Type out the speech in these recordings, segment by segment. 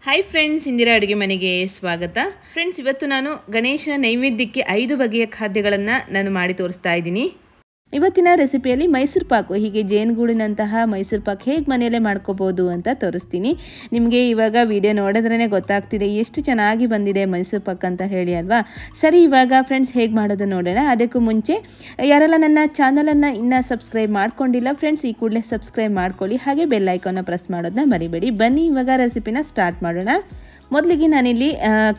Hi friends, Indira ಅಡುಗೆ ಮನೆಗೆ ಸ್ವಾಗತ. ಫ್ರೆಂಡ್ಸ್, ಇವತ್ತು ನಾನು ಗಣೇಶನ ನೈವೇದ್ಯಕ್ಕೆ 5 ಬಗೆಯ ಖಾದ್ಯಗಳನ್ನು ನಾನು ಮಾಡಿ ತೋರಿಸ್ತಾ ಇದ್ದೀನಿ. ಇವತ್ತಿನ ರೆಸಿಪಿಯಲ್ಲಿ ಮೈಸೂರು ಪಾಕು, ಹೀಗೆ ಜೇನುಗೂಡಿನಂತಹ ಮೈಸೂರು ಪಾಕ್ ಹೇಗೆ ಮನೆಯಲ್ಲೇ ಮಾಡ್ಕೋಬೋದು ಅಂತ ತೋರಿಸ್ತೀನಿ. ನಿಮಗೆ ಇವಾಗ ವಿಡಿಯೋ ನೋಡಿದ್ರೇ ಗೊತ್ತಾಗ್ತಿದೆ ಎಷ್ಟು ಚೆನ್ನಾಗಿ ಬಂದಿದೆ ಮೈಸೂರು ಪಾಕ್ ಅಂತ ಹೇಳಿ ಅಲ್ವಾ. ಸರಿ, ಇವಾಗ ಫ್ರೆಂಡ್ಸ್ ಹೇಗೆ ಮಾಡೋದು ನೋಡೋಣ. ಅದಕ್ಕೂ ಮುಂಚೆ ಯಾರೆಲ್ಲ ನನ್ನ ಚಾನಲನ್ನು ಇನ್ನೂ ಸಬ್ಸ್ಕ್ರೈಬ್ ಮಾಡ್ಕೊಂಡಿಲ್ಲ ಫ್ರೆಂಡ್ಸ್, ಈ ಕೂಡಲೇ ಸಬ್ಸ್ಕ್ರೈಬ್ ಮಾಡ್ಕೊಳ್ಳಿ, ಹಾಗೆ ಬೆಲ್ ಐಕಾನ್ನ ಪ್ರೆಸ್ ಮಾಡೋದನ್ನ ಮರಿಬೇಡಿ. ಬನ್ನಿ ಇವಾಗ ರೆಸಿಪಿನ ಸ್ಟಾರ್ಟ್ ಮಾಡೋಣ. ಮೊದಲಿಗೆ ನಾನಿಲ್ಲಿ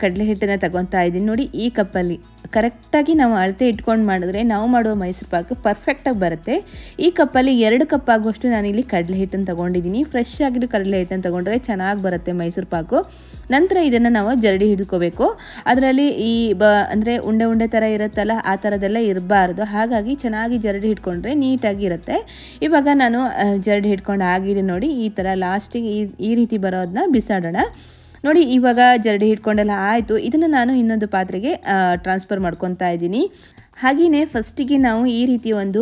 ಕಡಲೆ ಹಿಟ್ಟನ್ನು ತಗೊತಾ ಇದ್ದೀನಿ. ನೋಡಿ, ಈ ಕಪ್ಪಲ್ಲಿ ಕರೆಕ್ಟಾಗಿ ನಾವು ಅಳತೆ ಇಟ್ಕೊಂಡು ಮಾಡಿದ್ರೆ ನಾವು ಮಾಡುವ ಮೈಸೂರು ಪಾಕು ಪರ್ಫೆಕ್ಟಾಗಿ ಬರುತ್ತೆ. ಈ ಕಪ್ಪಲ್ಲಿ 2 ಕಪ್ ಆಗುವಷ್ಟು ನಾನಿಲ್ಲಿ ಕಡಲೆ ಹಿಟ್ಟನ್ನು ತೊಗೊಂಡಿದ್ದೀನಿ. ಫ್ರೆಶ್ ಆಗಿರೋ ಕಡಲೆ ಹಿಟ್ಟನ್ನು ತೊಗೊಂಡ್ರೆ ಚೆನ್ನಾಗಿ ಬರುತ್ತೆ ಮೈಸೂರು ಪಾಕು. ನಂತರ ಇದನ್ನು ನಾವು ಜರಡಿ ಹಿಡ್ಕೋಬೇಕು. ಅದರಲ್ಲಿ ಅಂದರೆ ಉಂಡೆ ಉಂಡೆ ಥರ ಇರುತ್ತಲ್ಲ, ಆ ಥರದ್ದೆಲ್ಲ ಇರಬಾರ್ದು. ಹಾಗಾಗಿ ಚೆನ್ನಾಗಿ ಜರಡಿ ಹಿಡ್ಕೊಂಡ್ರೆ ನೀಟಾಗಿ ಇರುತ್ತೆ. ಇವಾಗ ನಾನು ಜರಡಿ ಹಿಡ್ಕೊಂಡು ಆಗಿದೆ ನೋಡಿ. ಈ ಥರ ಲಾಸ್ಟಿಗೆ ಈ ರೀತಿ ಬರೋದನ್ನ ಬಿಸಾಡೋಣ. ನೋಡಿ, ಇವಾಗ ಜರಡಿ ಹಿಡ್ಕೊಂಡೆಲ್ಲ ಆಯಿತು. ಇದನ್ನು ನಾನು ಇನ್ನೊಂದು ಪಾತ್ರೆಗೆ ಟ್ರಾನ್ಸ್ಫರ್ ಮಾಡ್ಕೊತಾ ಇದ್ದೀನಿ. ಹಾಗೆಯೇ ಫಸ್ಟಿಗೆ ನಾವು ಈ ರೀತಿ ಒಂದು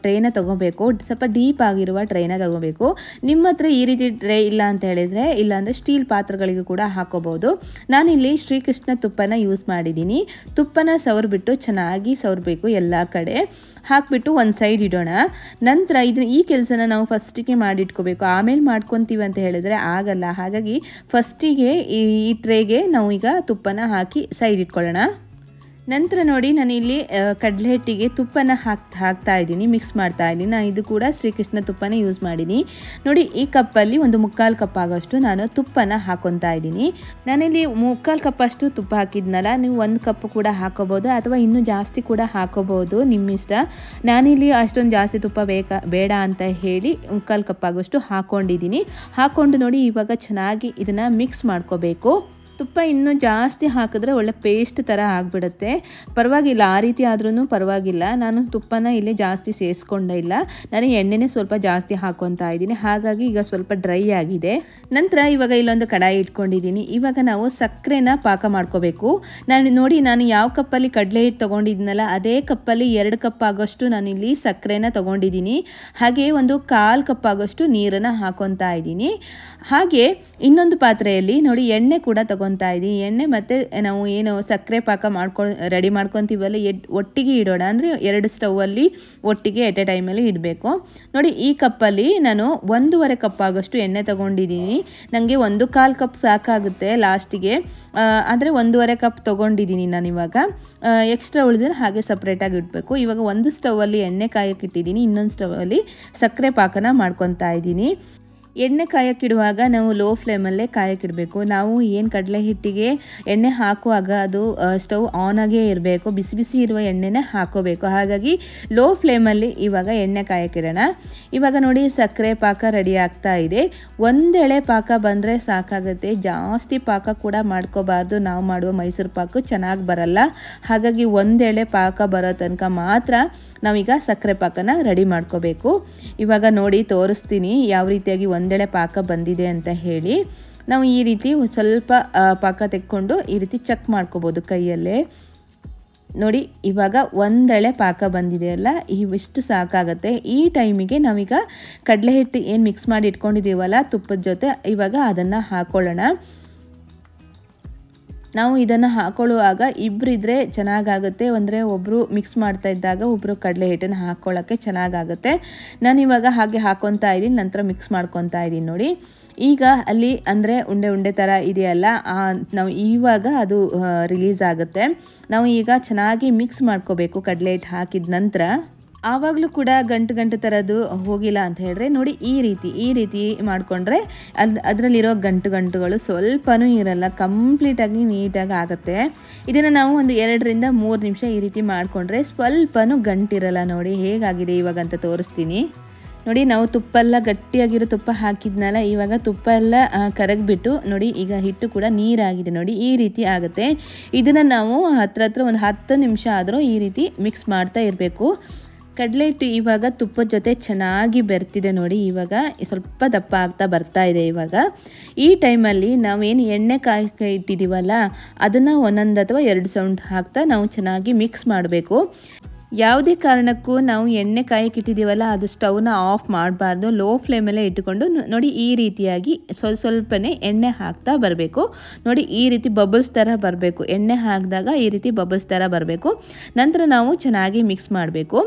ಟ್ರೇನ ತೊಗೋಬೇಕು. ಸ್ವಲ್ಪ ಡೀಪ್ ಆಗಿರುವ ಟ್ರೇನ ತೊಗೋಬೇಕು. ನಿಮ್ಮ ಹತ್ರ ಈ ರೀತಿ ಟ್ರೇ ಇಲ್ಲ ಅಂತ ಹೇಳಿದರೆ, ಇಲ್ಲಾಂದರೆ ಸ್ಟೀಲ್ ಪಾತ್ರೆಗಳಿಗೂ ಕೂಡ ಹಾಕೋಬೋದು. ನಾನಿಲ್ಲಿ ಶ್ರೀಕೃಷ್ಣ ತುಪ್ಪನ ಯೂಸ್ ಮಾಡಿದ್ದೀನಿ. ತುಪ್ಪನ ಸವರ್ಬಿಟ್ಟು ಚೆನ್ನಾಗಿ ಸವರಬೇಕು, ಎಲ್ಲ ಕಡೆ ಹಾಕಿಬಿಟ್ಟು ಒಂದು ಸೈಡ್ ಇಡೋಣ. ನಂತರ ಈ ಕೆಲಸನ ನಾವು ಫಸ್ಟಿಗೆ ಮಾಡಿಟ್ಕೋಬೇಕು. ಆಮೇಲೆ ಮಾಡ್ಕೊತೀವಿ ಅಂತ ಹೇಳಿದ್ರೆ ಆಗಲ್ಲ. ಹಾಗಾಗಿ ಫಸ್ಟಿಗೆ ಈ ಟ್ರೇಗೆ ನಾವು ಈಗ ತುಪ್ಪನ ಹಾಕಿ ಸೈಡ್ ಇಟ್ಕೊಳ್ಳೋಣ. ನಂತರ ನೋಡಿ, ನಾನು ಇಲ್ಲಿ ಕಡಲೆ ಹಿಟ್ಟಿಗೆ ತುಪ್ಪನ ಹಾಕ್ತಾ ಇದ್ದೀನಿ, ಮಿಕ್ಸ್ ಮಾಡ್ತಾ ಇದ್ದೀನಿ. ನಾನು ಇದು ಕೂಡ ಶ್ರೀಕೃಷ್ಣ ತುಪ್ಪನೇ ಯೂಸ್ ಮಾಡಿದ್ದೀನಿ. ನೋಡಿ, ಈ ಕಪ್ಪಲ್ಲಿ ಒಂದು 3/4 ಕಪ್ ಆಗೋಷ್ಟು ನಾನು ತುಪ್ಪನ ಹಾಕೊತಾ ಇದ್ದೀನಿ. ನಾನಿಲ್ಲಿ 3/4 ಕಪ್ ಅಷ್ಟು ತುಪ್ಪ ಹಾಕಿದ್ನಲ್ಲ, ನೀವು 1 ಕಪ್ ಕೂಡ ಹಾಕೋಬೋದು ಅಥವಾ ಇನ್ನೂ ಜಾಸ್ತಿ ಕೂಡ ಹಾಕೋಬೋದು, ನಿಮ್ಮ ಇಷ್ಟ. ನಾನಿಲ್ಲಿ ಅಷ್ಟೊಂದು ಜಾಸ್ತಿ ತುಪ್ಪ ಬೇಡ ಅಂತ ಹೇಳಿ 3/4 ಕಪ್ ಆಗೋಷ್ಟು ಹಾಕ್ಕೊಂಡಿದ್ದೀನಿ. ಹಾಕ್ಕೊಂಡು ನೋಡಿ, ಇವಾಗ ಚೆನ್ನಾಗಿ ಇದನ್ನು ಮಿಕ್ಸ್ ಮಾಡ್ಕೋಬೇಕು. ತುಪ್ಪ ಇನ್ನೂ ಜಾಸ್ತಿ ಹಾಕಿದ್ರೆ ಒಳ್ಳೆ ಪೇಸ್ಟ್ ಥರ ಆಗಿಬಿಡುತ್ತೆ. ಪರವಾಗಿಲ್ಲ, ಆ ರೀತಿ ಆದ್ರೂ ಪರವಾಗಿಲ್ಲ. ನಾನು ತುಪ್ಪನ ಇಲ್ಲಿ ಜಾಸ್ತಿ ಸೇರಿಸ್ಕೊಂಡೇ ಇಲ್ಲ. ನಾನು ಎಣ್ಣೆನೇ ಸ್ವಲ್ಪ ಜಾಸ್ತಿ ಹಾಕ್ಕೊತಾ ಇದ್ದೀನಿ. ಹಾಗಾಗಿ ಈಗ ಸ್ವಲ್ಪ ಡ್ರೈ ಆಗಿದೆ. ನಂತರ ಇವಾಗ ಇಲ್ಲೊಂದು ಕಡಾಯಿ ಇಟ್ಕೊಂಡಿದ್ದೀನಿ. ಇವಾಗ ನಾವು ಸಕ್ಕರೆನ ಪಾಕ ಮಾಡ್ಕೋಬೇಕು. ನಾನು ಯಾವ ಕಪ್ಪಲ್ಲಿ ಕಡಲೆ ಹಿಟ್ಟು ತೊಗೊಂಡಿದ್ದೀನಲ್ಲ, ಅದೇ ಕಪ್ಪಲ್ಲಿ 2 ಕಪ್ ಆಗೋಷ್ಟು ನಾನಿಲ್ಲಿ ಸಕ್ಕರೆನ ತೊಗೊಂಡಿದ್ದೀನಿ. ಹಾಗೆ ಒಂದು 1/4 ಕಪ್ ಆಗೋಷ್ಟು ನೀರನ್ನು ಹಾಕ್ಕೊತಾ ಇದ್ದೀನಿ. ಹಾಗೆ ಇನ್ನೊಂದು ಪಾತ್ರೆಯಲ್ಲಿ ನೋಡಿ ಎಣ್ಣೆ ಕೂಡ ತೊಗೊತಾ ಇದ್ದೀನಿ. ಎಣ್ಣೆ ಮತ್ತು ನಾವು ಏನು ಸಕ್ಕರೆ ಪಾಕ ರೆಡಿ ಮಾಡ್ಕೊತೀವಲ್ಲ, ಒಟ್ಟಿಗೆ ಇಡೋಣ. ಅಂದರೆ 2 ಸ್ಟೌವಲ್ಲಿ ಒಟ್ಟಿಗೆ ಎಟ್ ಎ ಟೈಮಲ್ಲಿ ಇಡಬೇಕು. ನೋಡಿ, ಈ ಕಪ್ಪಲ್ಲಿ ನಾನು 1.5 ಕಪ್ ಆಗೋಷ್ಟು ಎಣ್ಣೆ ತೊಗೊಂಡಿದ್ದೀನಿ. ನನಗೆ 1/4 ಕಪ್ ಸಾಕಾಗುತ್ತೆ ಲಾಸ್ಟಿಗೆ. ಆದರೆ 1.5 ಕಪ್ ತೊಗೊಂಡಿದ್ದೀನಿ ನಾನು. ಇವಾಗ ಎಕ್ಸ್ಟ್ರಾ ಉಳಿದ್ರೆ ಹಾಗೆ ಸಪ್ರೇಟಾಗಿ ಇಡಬೇಕು. ಇವಾಗ ಒಂದು ಸ್ಟೌವಲ್ಲಿ ಎಣ್ಣೆ ಕಾಯಕ್ಕೆ ಇಟ್ಟಿದ್ದೀನಿ, ಇನ್ನೊಂದು ಸ್ಟೌವಲ್ಲಿ ಸಕ್ಕರೆ ಪಾಕನ ಮಾಡ್ಕೊತಾ ಇದ್ದೀನಿ. ಎಣ್ಣೆ ಕಾಯಕ್ಕಿಡುವಾಗ ನಾವು ಲೋ ಫ್ಲೇಮಲ್ಲೇ ಕಾಯಕ್ಕಿಡಬೇಕು. ನಾವು ಏನು ಕಡಲೆ ಹಿಟ್ಟಿಗೆ ಎಣ್ಣೆ ಹಾಕುವಾಗ ಅದು ಸ್ಟವ್ ಆನಾಗೇ ಇರಬೇಕು. ಬಿಸಿ ಬಿಸಿ ಇರುವ ಎಣ್ಣೆನೇ ಹಾಕೋಬೇಕು. ಹಾಗಾಗಿ ಲೋ ಫ್ಲೇಮಲ್ಲಿ ಇವಾಗ ಎಣ್ಣೆ ಕಾಯಕ್ಕಿಡೋಣ. ಇವಾಗ ನೋಡಿ, ಸಕ್ಕರೆ ಪಾಕ ರೆಡಿ ಆಗ್ತಾ ಇದೆ. ಒಂದೆಳೆ ಪಾಕ ಬಂದರೆ ಸಾಕಾಗುತ್ತೆ. ಜಾಸ್ತಿ ಪಾಕ ಕೂಡ ಮಾಡ್ಕೋಬಾರ್ದು. ನಾವು ಮಾಡುವ ಮೈಸೂರು ಪಾಕು ಚೆನ್ನಾಗಿ ಬರಲ್ಲ. ಹಾಗಾಗಿ ಒಂದೆಳೆ ಪಾಕ ಬರೋ ತನಕ ಮಾತ್ರ ನಾವೀಗ ಸಕ್ಕರೆ ಪಾಕನ ರೆಡಿ ಮಾಡ್ಕೋಬೇಕು. ಇವಾಗ ನೋಡಿ ತೋರಿಸ್ತೀನಿ ಯಾವ ರೀತಿಯಾಗಿ ಒಂದೆಳೆ ಪಾಕ ಬಂದಿದೆ ಅಂತ ಹೇಳಿ. ನಾವು ಈ ರೀತಿ ಸ್ವಲ್ಪ ಪಾಕ ತೆಕ್ಕೊಂಡು ಈ ರೀತಿ ಚೆಕ್ ಮಾಡ್ಕೋಬೋದು ಕೈಯಲ್ಲೇ. ನೋಡಿ, ಇವಾಗ ಒಂದೆಳೆ ಪಾಕ ಬಂದಿದೆಯಲ್ಲ, ಇವಿಷ್ಟು ಸಾಕಾಗುತ್ತೆ. ಈ ಟೈಮಿಗೆ ನಾವೀಗ ಕಡಲೆ ಹಿಟ್ಟು ಏನು ಮಿಕ್ಸ್ ಮಾಡಿ ಇಟ್ಕೊಂಡಿದ್ದೀವಲ್ಲ ತುಪ್ಪದ ಜೊತೆ, ಇವಾಗ ಅದನ್ನು ಹಾಕ್ಕೊಳ್ಳೋಣ. ನಾವು ಇದನ್ನು ಹಾಕೊಳ್ಳುವಾಗ ಇಬ್ಬರಿದ್ರೆ ಚೆನ್ನಾಗಾಗುತ್ತೆ. ಅಂದರೆ ಒಬ್ಬರು ಮಿಕ್ಸ್ ಮಾಡ್ತಾ ಇದ್ದಾಗ ಒಬ್ಬರು ಕಡಲೆ ಹಿಟ್ಟನ್ನು ಹಾಕ್ಕೊಳ್ಳೋಕ್ಕೆ ಚೆನ್ನಾಗಾಗುತ್ತೆ. ನಾನಿವಾಗ ಹಾಗೆ ಹಾಕ್ಕೊತಾ ಇದ್ದೀನಿ, ನಂತರ ಮಿಕ್ಸ್ ಮಾಡ್ಕೊತಾ ಇದ್ದೀನಿ. ನೋಡಿ, ಈಗ ಅಲ್ಲಿ ಅಂದರೆ ಉಂಡೆ ಉಂಡೆ ಥರ ಇದೆಯಲ್ಲ, ನಾವು ಇವಾಗ ಅದು ರಿಲೀಸ್ ಆಗುತ್ತೆ. ನಾವು ಈಗ ಚೆನ್ನಾಗಿ ಮಿಕ್ಸ್ ಮಾಡ್ಕೋಬೇಕು ಕಡಲೆ ಹಿಟ್ಟು ಹಾಕಿದ ನಂತರ. ಆವಾಗಲೂ ಕೂಡ ಗಂಟು ಥರದ್ದು ಹೋಗಿಲ್ಲ ಅಂತ ಹೇಳಿದ್ರೆ ನೋಡಿ, ಈ ರೀತಿ ಮಾಡಿಕೊಂಡ್ರೆ ಅದರಲ್ಲಿರೋ ಗಂಟುಗಳು ಸ್ವಲ್ಪನೂ ಇರಲ್ಲ, ಕಂಪ್ಲೀಟಾಗಿ ನೀಟಾಗಿ ಆಗುತ್ತೆ. ಇದನ್ನು ನಾವು ಒಂದು 2ರಿಂದ 3 ನಿಮಿಷ ಈ ರೀತಿ ಮಾಡಿಕೊಂಡ್ರೆ ಸ್ವಲ್ಪನೂ ಗಂಟಿರಲ್ಲ. ನೋಡಿ ಹೇಗಾಗಿದೆ ಇವಾಗ ಅಂತ ತೋರಿಸ್ತೀನಿ. ನೋಡಿ, ನಾವು ತುಪ್ಪ ಎಲ್ಲ ಗಟ್ಟಿಯಾಗಿರೋ ತುಪ್ಪ ಹಾಕಿದ್ನಲ್ಲ, ಇವಾಗ ತುಪ್ಪ ಎಲ್ಲ ಕರಗಿಬಿಟ್ಟು ನೋಡಿ, ಈಗ ಹಿಟ್ಟು ಕೂಡ ನೀರಾಗಿದೆ. ನೋಡಿ, ಈ ರೀತಿ ಆಗುತ್ತೆ. ಇದನ್ನು ನಾವು ಹತ್ರ ಒಂದು 10 ನಿಮಿಷ ಆದರೂ ಈ ರೀತಿ ಮಿಕ್ಸ್ ಮಾಡ್ತಾ ಇರಬೇಕು. ಕಡಲೆ ಹಿಟ್ಟು ಇವಾಗ ತುಪ್ಪದ ಜೊತೆ ಚೆನ್ನಾಗಿ ಬೆರ್ತಿದೆ ನೋಡಿ. ಇವಾಗ ಸ್ವಲ್ಪ ದಪ್ಪ ಆಗ್ತಾ ಬರ್ತಾ ಇದೆ. ಇವಾಗ ಈ ಟೈಮಲ್ಲಿ ನಾವೇನು ಎಣ್ಣೆ ಇಟ್ಟಿದ್ದೀವಲ್ಲ, ಅದನ್ನು 1 ಅಥವಾ 2 ಸೌಂಡ್ ಹಾಕ್ತಾ ನಾವು ಚೆನ್ನಾಗಿ ಮಿಕ್ಸ್ ಮಾಡಬೇಕು. ಯಾವುದೇ ಕಾರಣಕ್ಕೂ ನಾವು ಎಣ್ಣೆ ಕಾಯಕ್ಕೆ ಇಟ್ಟಿದ್ದೀವಲ್ಲ ಅದು ಸ್ಟವ್ನ ಆಫ್ ಮಾಡಬಾರ್ದು, ಲೋ ಫ್ಲೇಮಲ್ಲೇ ಇಟ್ಟುಕೊಂಡು ನೋಡಿ ಈ ರೀತಿಯಾಗಿ ಸ್ವಲ್ಪನೇ ಎಣ್ಣೆ ಹಾಕ್ತಾ ಬರಬೇಕು. ನೋಡಿ ಈ ರೀತಿ ಬಬಲ್ಸ್ ಥರ ಬರಬೇಕು, ಎಣ್ಣೆ ಹಾಕಿದಾಗ ಈ ರೀತಿ ಬಬಲ್ಸ್ ಥರ ಬರಬೇಕು. ನಂತರ ನಾವು ಚೆನ್ನಾಗಿ ಮಿಕ್ಸ್ ಮಾಡಬೇಕು.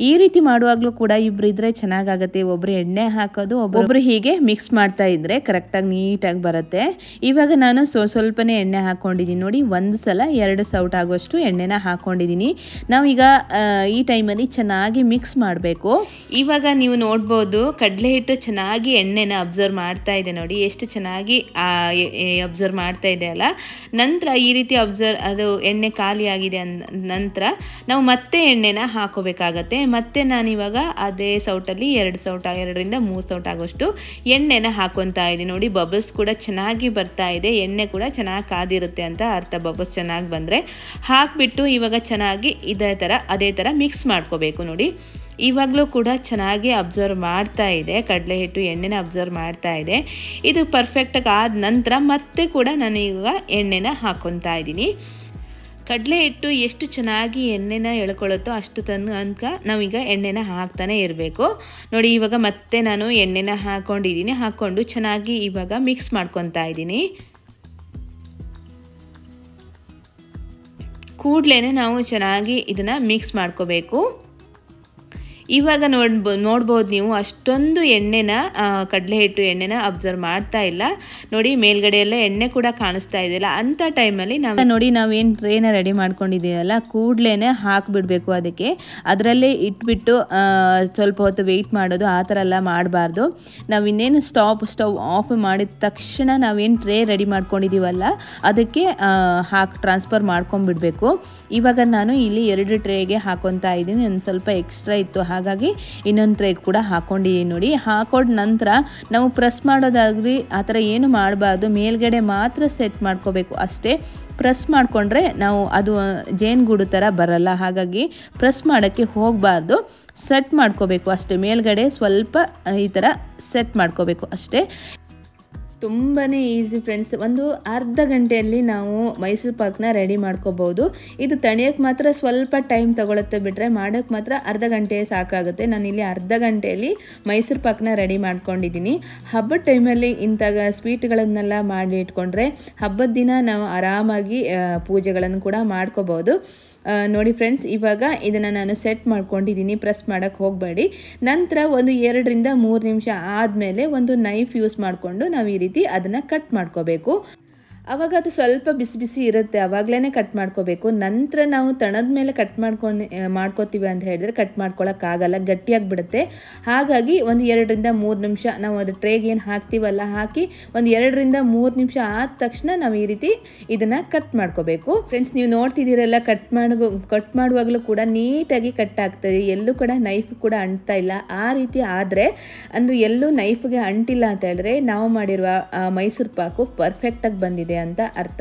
ಈ ರೀತಿ ಮಾಡುವಾಗಲೂ ಕೂಡ ಇಬ್ಬರು ಇದ್ದರೆ ಚೆನ್ನಾಗಾಗತ್ತೆ. ಒಬ್ಬರು ಎಣ್ಣೆ ಹಾಕೋದು, ಒಬ್ಬೊಬ್ಬರು ಹೀಗೆ ಮಿಕ್ಸ್ ಮಾಡ್ತಾ ಇದ್ದರೆ ಕರೆಕ್ಟಾಗಿ ನೀಟಾಗಿ ಬರುತ್ತೆ. ಇವಾಗ ನಾನು ಸ್ವಲ್ಪನೇ ಎಣ್ಣೆ ಹಾಕ್ಕೊಂಡಿದ್ದೀನಿ ನೋಡಿ, ಒಂದು ಸಲ 2 ಸೌಟ್ ಆಗುವಷ್ಟು ಎಣ್ಣೆನ ಹಾಕ್ಕೊಂಡಿದ್ದೀನಿ. ನಾವೀಗ ಈ ಟೈಮಲ್ಲಿ ಚೆನ್ನಾಗಿ ಮಿಕ್ಸ್ ಮಾಡಬೇಕು. ಇವಾಗ ನೀವು ನೋಡ್ಬೋದು ಕಡಲೆ ಹಿಟ್ಟು ಚೆನ್ನಾಗಿ ಎಣ್ಣೆನ ಅಬ್ಸರ್ವ್ ಮಾಡ್ತಾ ಇದೆ ನೋಡಿ, ಎಷ್ಟು ಚೆನ್ನಾಗಿ ಅಬ್ಸರ್ವ್ ಮಾಡ್ತಾ ಇದೆ ಅಲ್ಲ. ನಂತರ ಈ ರೀತಿ ಅದು ಎಣ್ಣೆ ಖಾಲಿ ಆಗಿದೆ ನಂತರ ನಾವು ಮತ್ತೆ ಎಣ್ಣೆನ ಹಾಕೋಬೇಕಾಗತ್ತೆ. ಮತ್ತೆ ನಾನಿವಾಗ ಅದೇ ಸೌಟಲ್ಲಿ 2 ಸೌಟ್ 2ರಿಂದ 3 ಸೌಟ್ ಆಗೋಷ್ಟು ಎಣ್ಣೆನ ಹಾಕೊತಾ ಇದ್ದೀನಿ ನೋಡಿ. ಬಬಲ್ಸ್ ಕೂಡ ಚೆನ್ನಾಗಿ ಬರ್ತಾ ಇದೆ, ಎಣ್ಣೆ ಕೂಡ ಚೆನ್ನಾಗಿ ಕಾದಿರುತ್ತೆ ಅಂತ ಅರ್ಥ. ಬಬಲ್ಸ್ ಚೆನ್ನಾಗಿ ಬಂದರೆ ಹಾಕಿಬಿಟ್ಟು ಇವಾಗ ಚೆನ್ನಾಗಿ ಅದೇ ಥರ ಮಿಕ್ಸ್ ಮಾಡ್ಕೋಬೇಕು ನೋಡಿ. ಇವಾಗಲೂ ಕೂಡ ಚೆನ್ನಾಗಿ ಅಬ್ಸರ್ವ್ ಮಾಡ್ತಾ ಇದೆ, ಕಡಲೆ ಹಿಟ್ಟು ಎಣ್ಣೆನ ಅಬ್ಸರ್ವ್ ಮಾಡ್ತಾ ಇದೆ. ಇದು ಪರ್ಫೆಕ್ಟಾಗಿ ಆದ ನಂತರ ಮತ್ತೆ ಕೂಡ ನಾನು ಈಗ ಎಣ್ಣೆನ ಹಾಕ್ಕೊತಾ ಇದ್ದೀನಿ. ಕಡಲೆ ಹಿಟ್ಟು ಎಷ್ಟು ಚೆನ್ನಾಗಿ ಎಣ್ಣೆನ ಎಳ್ಕೊಳ್ಳುತ್ತೋ ಅಷ್ಟು ತನಕ ನಾವೀಗ ಎಣ್ಣೆನ ಹಾಕ್ತಾನೆ ಇರಬೇಕು ನೋಡಿ. ಇವಾಗ ಮತ್ತೆ ನಾನು ಎಣ್ಣೆನ ಹಾಕ್ಕೊಂಡು ಚೆನ್ನಾಗಿ ಇವಾಗ ಮಿಕ್ಸ್ ಮಾಡ್ಕೊತಾ ಇದ್ದೀನಿ. ಕೂಡಲೇ ನಾವು ಚೆನ್ನಾಗಿ ಇದನ್ನು ಮಿಕ್ಸ್ ಮಾಡ್ಕೋಬೇಕು. ಇವಾಗ ನೋಡ್ಬೋದು ನೀವು ಅಷ್ಟೊಂದು ಎಣ್ಣೆನ ಕಡಲೆ ಹಿಟ್ಟು ಎಣ್ಣೆನ ಅಬ್ಸರ್ವ್ ಮಾಡ್ತಾ ಇಲ್ಲ ನೋಡಿ. ಮೇಲ್ಗಡೆ ಎಲ್ಲ ಎಣ್ಣೆ ಕೂಡ ಕಾಣಿಸ್ತಾ ಇದೆಯಲ್ಲ, ಅಂಥ ಟೈಮಲ್ಲಿ ನಾವೇನು ಟ್ರೇನ ರೆಡಿ ಮಾಡ್ಕೊಂಡಿದ್ದೀವಲ್ಲ ಕೂಡಲೇ ಹಾಕಿಬಿಡ್ಬೇಕು. ಅದಕ್ಕೆ ಅದರಲ್ಲೇ ಇಟ್ಬಿಟ್ಟು ಸ್ವಲ್ಪ ಹೊತ್ತು ವೆಯ್ಟ್ ಮಾಡೋದು ಆ ಥರ ಎಲ್ಲ ಮಾಡಬಾರ್ದು. ನಾವು ಇನ್ನೇನು ಸ್ಟವ್ ಆಫ್ ಮಾಡಿದ ತಕ್ಷಣ ನಾವೇನು ಟ್ರೇ ರೆಡಿ ಮಾಡ್ಕೊಂಡಿದ್ದೀವಲ್ಲ ಅದಕ್ಕೆ ಟ್ರಾನ್ಸ್ಫರ್ ಮಾಡ್ಕೊಂಡ್ಬಿಡ್ಬೇಕು. ಇವಾಗ ನಾನು ಇಲ್ಲಿ 2 ಟ್ರೇಗೆ ಹಾಕೊತಾ ಇದ್ದೀನಿ. ಒಂದು ಸ್ವಲ್ಪ ಎಕ್ಸ್ಟ್ರಾ ಇತ್ತು, ಹಾಗಾಗಿ ಇನ್ನೊಂದು ಟ್ರೇ ಕೂಡ ಹಾಕ್ಕೊಂಡಿದ್ದೀನಿ ನೋಡಿ. ಹಾಕೊಂಡ ನಂತರ ನಾವು ಪ್ರೆಸ್ ಮಾಡೋದಾಗಲಿ ಆ ಥರ ಏನು ಮಾಡಬಾರ್ದು, ಮೇಲ್ಗಡೆ ಮಾತ್ರ ಸೆಟ್ ಮಾಡ್ಕೋಬೇಕು ಅಷ್ಟೇ. ಪ್ರೆಸ್ ಮಾಡಿಕೊಂಡ್ರೆ ಅದು ಜೇನುಗೂಡು ಥರ ಬರಲ್ಲ, ಹಾಗಾಗಿ ಪ್ರೆಸ್ ಮಾಡೋಕ್ಕೆ ಹೋಗಬಾರ್ದು, ಸೆಟ್ ಮಾಡ್ಕೋಬೇಕು ಅಷ್ಟೇ. ಮೇಲ್ಗಡೆ ಸ್ವಲ್ಪ ಈ ಥರ ಸೆಟ್ ಮಾಡ್ಕೋಬೇಕು ಅಷ್ಟೇ. ತುಂಬಾ ಈಸಿ ಫ್ರೆಂಡ್ಸ್. ಒಂದು ಅರ್ಧ ಗಂಟೆಯಲ್ಲಿ ನಾವು ಮೈಸೂರು ಪಾಕ್ನ ರೆಡಿ ಮಾಡ್ಕೋಬೋದು. ಇದು ತಣಿಯೋಕ್ಕೆ ಮಾತ್ರ ಸ್ವಲ್ಪ ಟೈಮ್ ತಗೊಳುತ್ತೆ, ಬಿಟ್ಟರೆ ಮಾಡೋಕ್ಕೆ ಮಾತ್ರ ಅರ್ಧ ಗಂಟೆ ಸಾಕಾಗುತ್ತೆ. ನಾನಿಲ್ಲಿ ಅರ್ಧ ಗಂಟೆಯಲ್ಲಿ ಮೈಸೂರು ಪಾಕ್ನ ರೆಡಿ ಮಾಡ್ಕೊಂಡಿದ್ದೀನಿ. ಹಬ್ಬದ ಟೈಮಲ್ಲಿ ಇಂಥ ಸ್ವೀಟ್ಗಳನ್ನೆಲ್ಲ ಮಾಡಿ ಇಟ್ಕೊಂಡ್ರೆ ಹಬ್ಬದ ದಿನ ನಾವು ಆರಾಮಾಗಿ ಪೂಜೆಗಳನ್ನು ಕೂಡ ಮಾಡ್ಕೋಬೋದು ನೋಡಿ ಫ್ರೆಂಡ್ಸ್. ಇವಾಗ ಇದನ್ನು ನಾನು ಸೆಟ್ ಮಾಡ್ಕೊಂಡಿದ್ದೀನಿ, ಪ್ರೆಸ್ ಮಾಡೋಕ್ಕೆ ಹೋಗಬೇಡಿ. ನಂತರ ಒಂದು 2ರಿಂದ 3 ನಿಮಿಷ ಆದಮೇಲೆ ಒಂದು ನೈಫ್ ಯೂಸ್ ಮಾಡಿಕೊಂಡು ನಾವು ಈ ರೀತಿ ಅದನ್ನು ಕಟ್ ಮಾಡ್ಕೋಬೇಕು. ಆವಾಗ ಅದು ಸ್ವಲ್ಪ ಬಿಸಿ ಬಿಸಿ ಇರುತ್ತೆ, ಆವಾಗಲೇ ಕಟ್ ಮಾಡ್ಕೋಬೇಕು. ನಂತರ ನಾವು ತಣದ ಮೇಲೆ ಕಟ್ ಮಾಡ್ಕೋತೀವಿ ಅಂತ ಹೇಳಿದ್ರೆ ಕಟ್ ಮಾಡ್ಕೊಳ್ಳೋಕ್ಕಾಗಲ್ಲ, ಗಟ್ಟಿಯಾಗಿ ಬಿಡುತ್ತೆ. ಹಾಗಾಗಿ ಒಂದು 2ರಿಂದ 3 ನಿಮಿಷ ನಾವು ಅದು ಟ್ರೇಗೆ ಏನು ಹಾಕ್ತೀವಲ್ಲ ಹಾಕಿ ಒಂದು 2ರಿಂದ 3 ನಿಮಿಷ ಆದ ತಕ್ಷಣ ನಾವು ಈ ರೀತಿ ಇದನ್ನು ಕಟ್ ಮಾಡ್ಕೋಬೇಕು. ಫ್ರೆಂಡ್ಸ್, ನೀವು ನೋಡ್ತಿದ್ದೀರಲ್ಲ, ಕಟ್ ಮಾಡುವಾಗಲೂ ಕೂಡ ನೀಟಾಗಿ ಕಟ್ ಆಗ್ತದೆ, ಎಲ್ಲೂ ಕೂಡ ನೈಫ್ ಕೂಡ ಅಂಟ್ತಾ ಇಲ್ಲ. ಆ ರೀತಿ ಆದರೆ ಅಂದರೆ ಎಲ್ಲೂ ನೈಫ್ಗೆ ಅಂಟಿಲ್ಲ ಅಂತ ಹೇಳಿದ್ರೆ ನಾವು ಮಾಡಿರುವ ಮೈಸೂರು ಪಾಕು ಪರ್ಫೆಕ್ಟಾಗಿ ಬಂದಿದೆ ಅಂತ ಅರ್ಥ.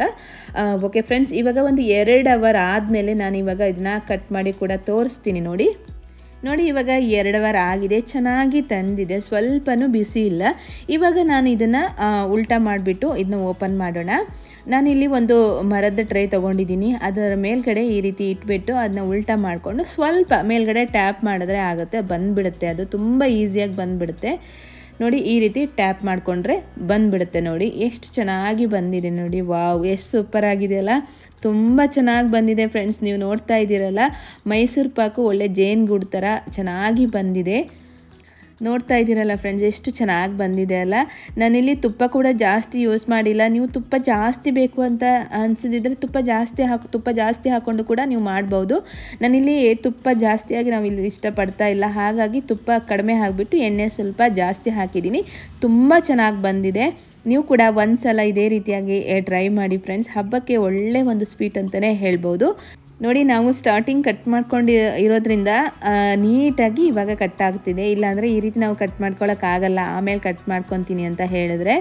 ಓಕೆ ಫ್ರೆಂಡ್ಸ್, ಇವಾಗ ಒಂದು 2 ಅವರ್ ಆದಮೇಲೆ ನಾನು ಇವಾಗ ಇದನ್ನ ಕಟ್ ಮಾಡಿ ಕೂಡ ತೋರಿಸ್ತೀನಿ ನೋಡಿ. ಇವಾಗ 2 ಅವರ್ ಆಗಿದೆ, ಚೆನ್ನಾಗಿ ತಂದಿದೆ, ಸ್ವಲ್ಪನೂ ಬಿಸಿ ಇಲ್ಲ. ಇವಾಗ ನಾನು ಇದನ್ನು ಉಲ್ಟಾ ಮಾಡಿಬಿಟ್ಟು ಇದನ್ನ ಓಪನ್ ಮಾಡೋಣ. ನಾನಿಲ್ಲಿ ಒಂದು ಮರದ ಟ್ರೇ ತೊಗೊಂಡಿದ್ದೀನಿ, ಅದರ ಮೇಲ್ಗಡೆ ಈ ರೀತಿ ಇಟ್ಬಿಟ್ಟು ಅದನ್ನ ಉಲ್ಟಾ ಮಾಡಿಕೊಂಡು ಸ್ವಲ್ಪ ಮೇಲ್ಗಡೆ ಟ್ಯಾಪ್ ಮಾಡಿದ್ರೆ ಆಗುತ್ತೆ, ಬಂದುಬಿಡುತ್ತೆ. ಅದು ತುಂಬ ಈಸಿಯಾಗಿ ಬಂದುಬಿಡುತ್ತೆ ನೋಡಿ. ಈ ರೀತಿ ಟ್ಯಾಪ್ ಮಾಡಿಕೊಂಡ್ರೆ ಬಂದುಬಿಡುತ್ತೆ ನೋಡಿ. ಎಷ್ಟು ಚೆನ್ನಾಗಿ ಬಂದಿದೆ ನೋಡಿ. ವಾವ್, ಎಷ್ಟು ಸೂಪರ್ ಆಗಿದೆಯಲ್ಲ, ತುಂಬ ಚೆನ್ನಾಗಿ ಬಂದಿದೆ ಫ್ರೆಂಡ್ಸ್. ನೀವು ನೋಡ್ತಾ ಇದ್ದೀರಲ್ಲ, ಮೈಸೂರು ಪಾಕು ಒಳ್ಳೆ ಜೇನುಗೂಡು ಥರ ಚೆನ್ನಾಗಿ ಬಂದಿದೆ. ನೋಡ್ತಾ ಇದ್ದೀರಲ್ಲ ಫ್ರೆಂಡ್ಸ್, ಎಷ್ಟು ಚೆನ್ನಾಗಿ ಬಂದಿದೆ ಅಲ್ಲ. ನಾನಿಲ್ಲಿ ತುಪ್ಪ ಕೂಡ ಜಾಸ್ತಿ ಯೂಸ್ ಮಾಡಿಲ್ಲ. ನೀವು ತುಪ್ಪ ಜಾಸ್ತಿ ಬೇಕು ಅಂತ ಅನಿಸಿದ್ರೆ ತುಪ್ಪ ಜಾಸ್ತಿ ಹಾಕ್ಕೊಂಡು ಕೂಡ ನೀವು ಮಾಡ್ಬೋದು. ನಾನಿಲ್ಲಿ ತುಪ್ಪ ಜಾಸ್ತಿಯಾಗಿ ನಾವಿಲ್ಲಿ ಇಷ್ಟಪಡ್ತಾ ಇಲ್ಲ, ಹಾಗಾಗಿ ತುಪ್ಪ ಕಡಿಮೆ ಹಾಕಿಬಿಟ್ಟು ಎಣ್ಣೆ ಸ್ವಲ್ಪ ಜಾಸ್ತಿ ಹಾಕಿದ್ದೀನಿ. ತುಂಬ ಚೆನ್ನಾಗಿ ಬಂದಿದೆ. ನೀವು ಕೂಡ ಒಂದು ಸಲ ಇದೇ ರೀತಿಯಾಗಿ ಟ್ರೈ ಮಾಡಿ ಫ್ರೆಂಡ್ಸ್. ಹಬ್ಬಕ್ಕೆ ಒಳ್ಳೆ ಒಂದು ಸ್ವೀಟ್ ಅಂತಲೇ ಹೇಳ್ಬೋದು ನೋಡಿ. ನಾವು ಸ್ಟಾರ್ಟಿಂಗ್ ಕಟ್ ಮಾಡ್ಕೊಂಡು ಇರೋದ್ರಿಂದ ನೀಟಾಗಿ ಇವಾಗ ಕಟ್ ಆಗ್ತಿದೆ. ಇಲ್ಲಾಂದರೆ ಈ ರೀತಿ ನಾವು ಕಟ್ ಮಾಡ್ಕೊಳ್ಳೋಕ್ಕಾಗಲ್ಲ, ಆಮೇಲೆ ಕಟ್ ಮಾಡ್ಕೊತೀನಿ ಅಂತ ಹೇಳಿದ್ರೆ.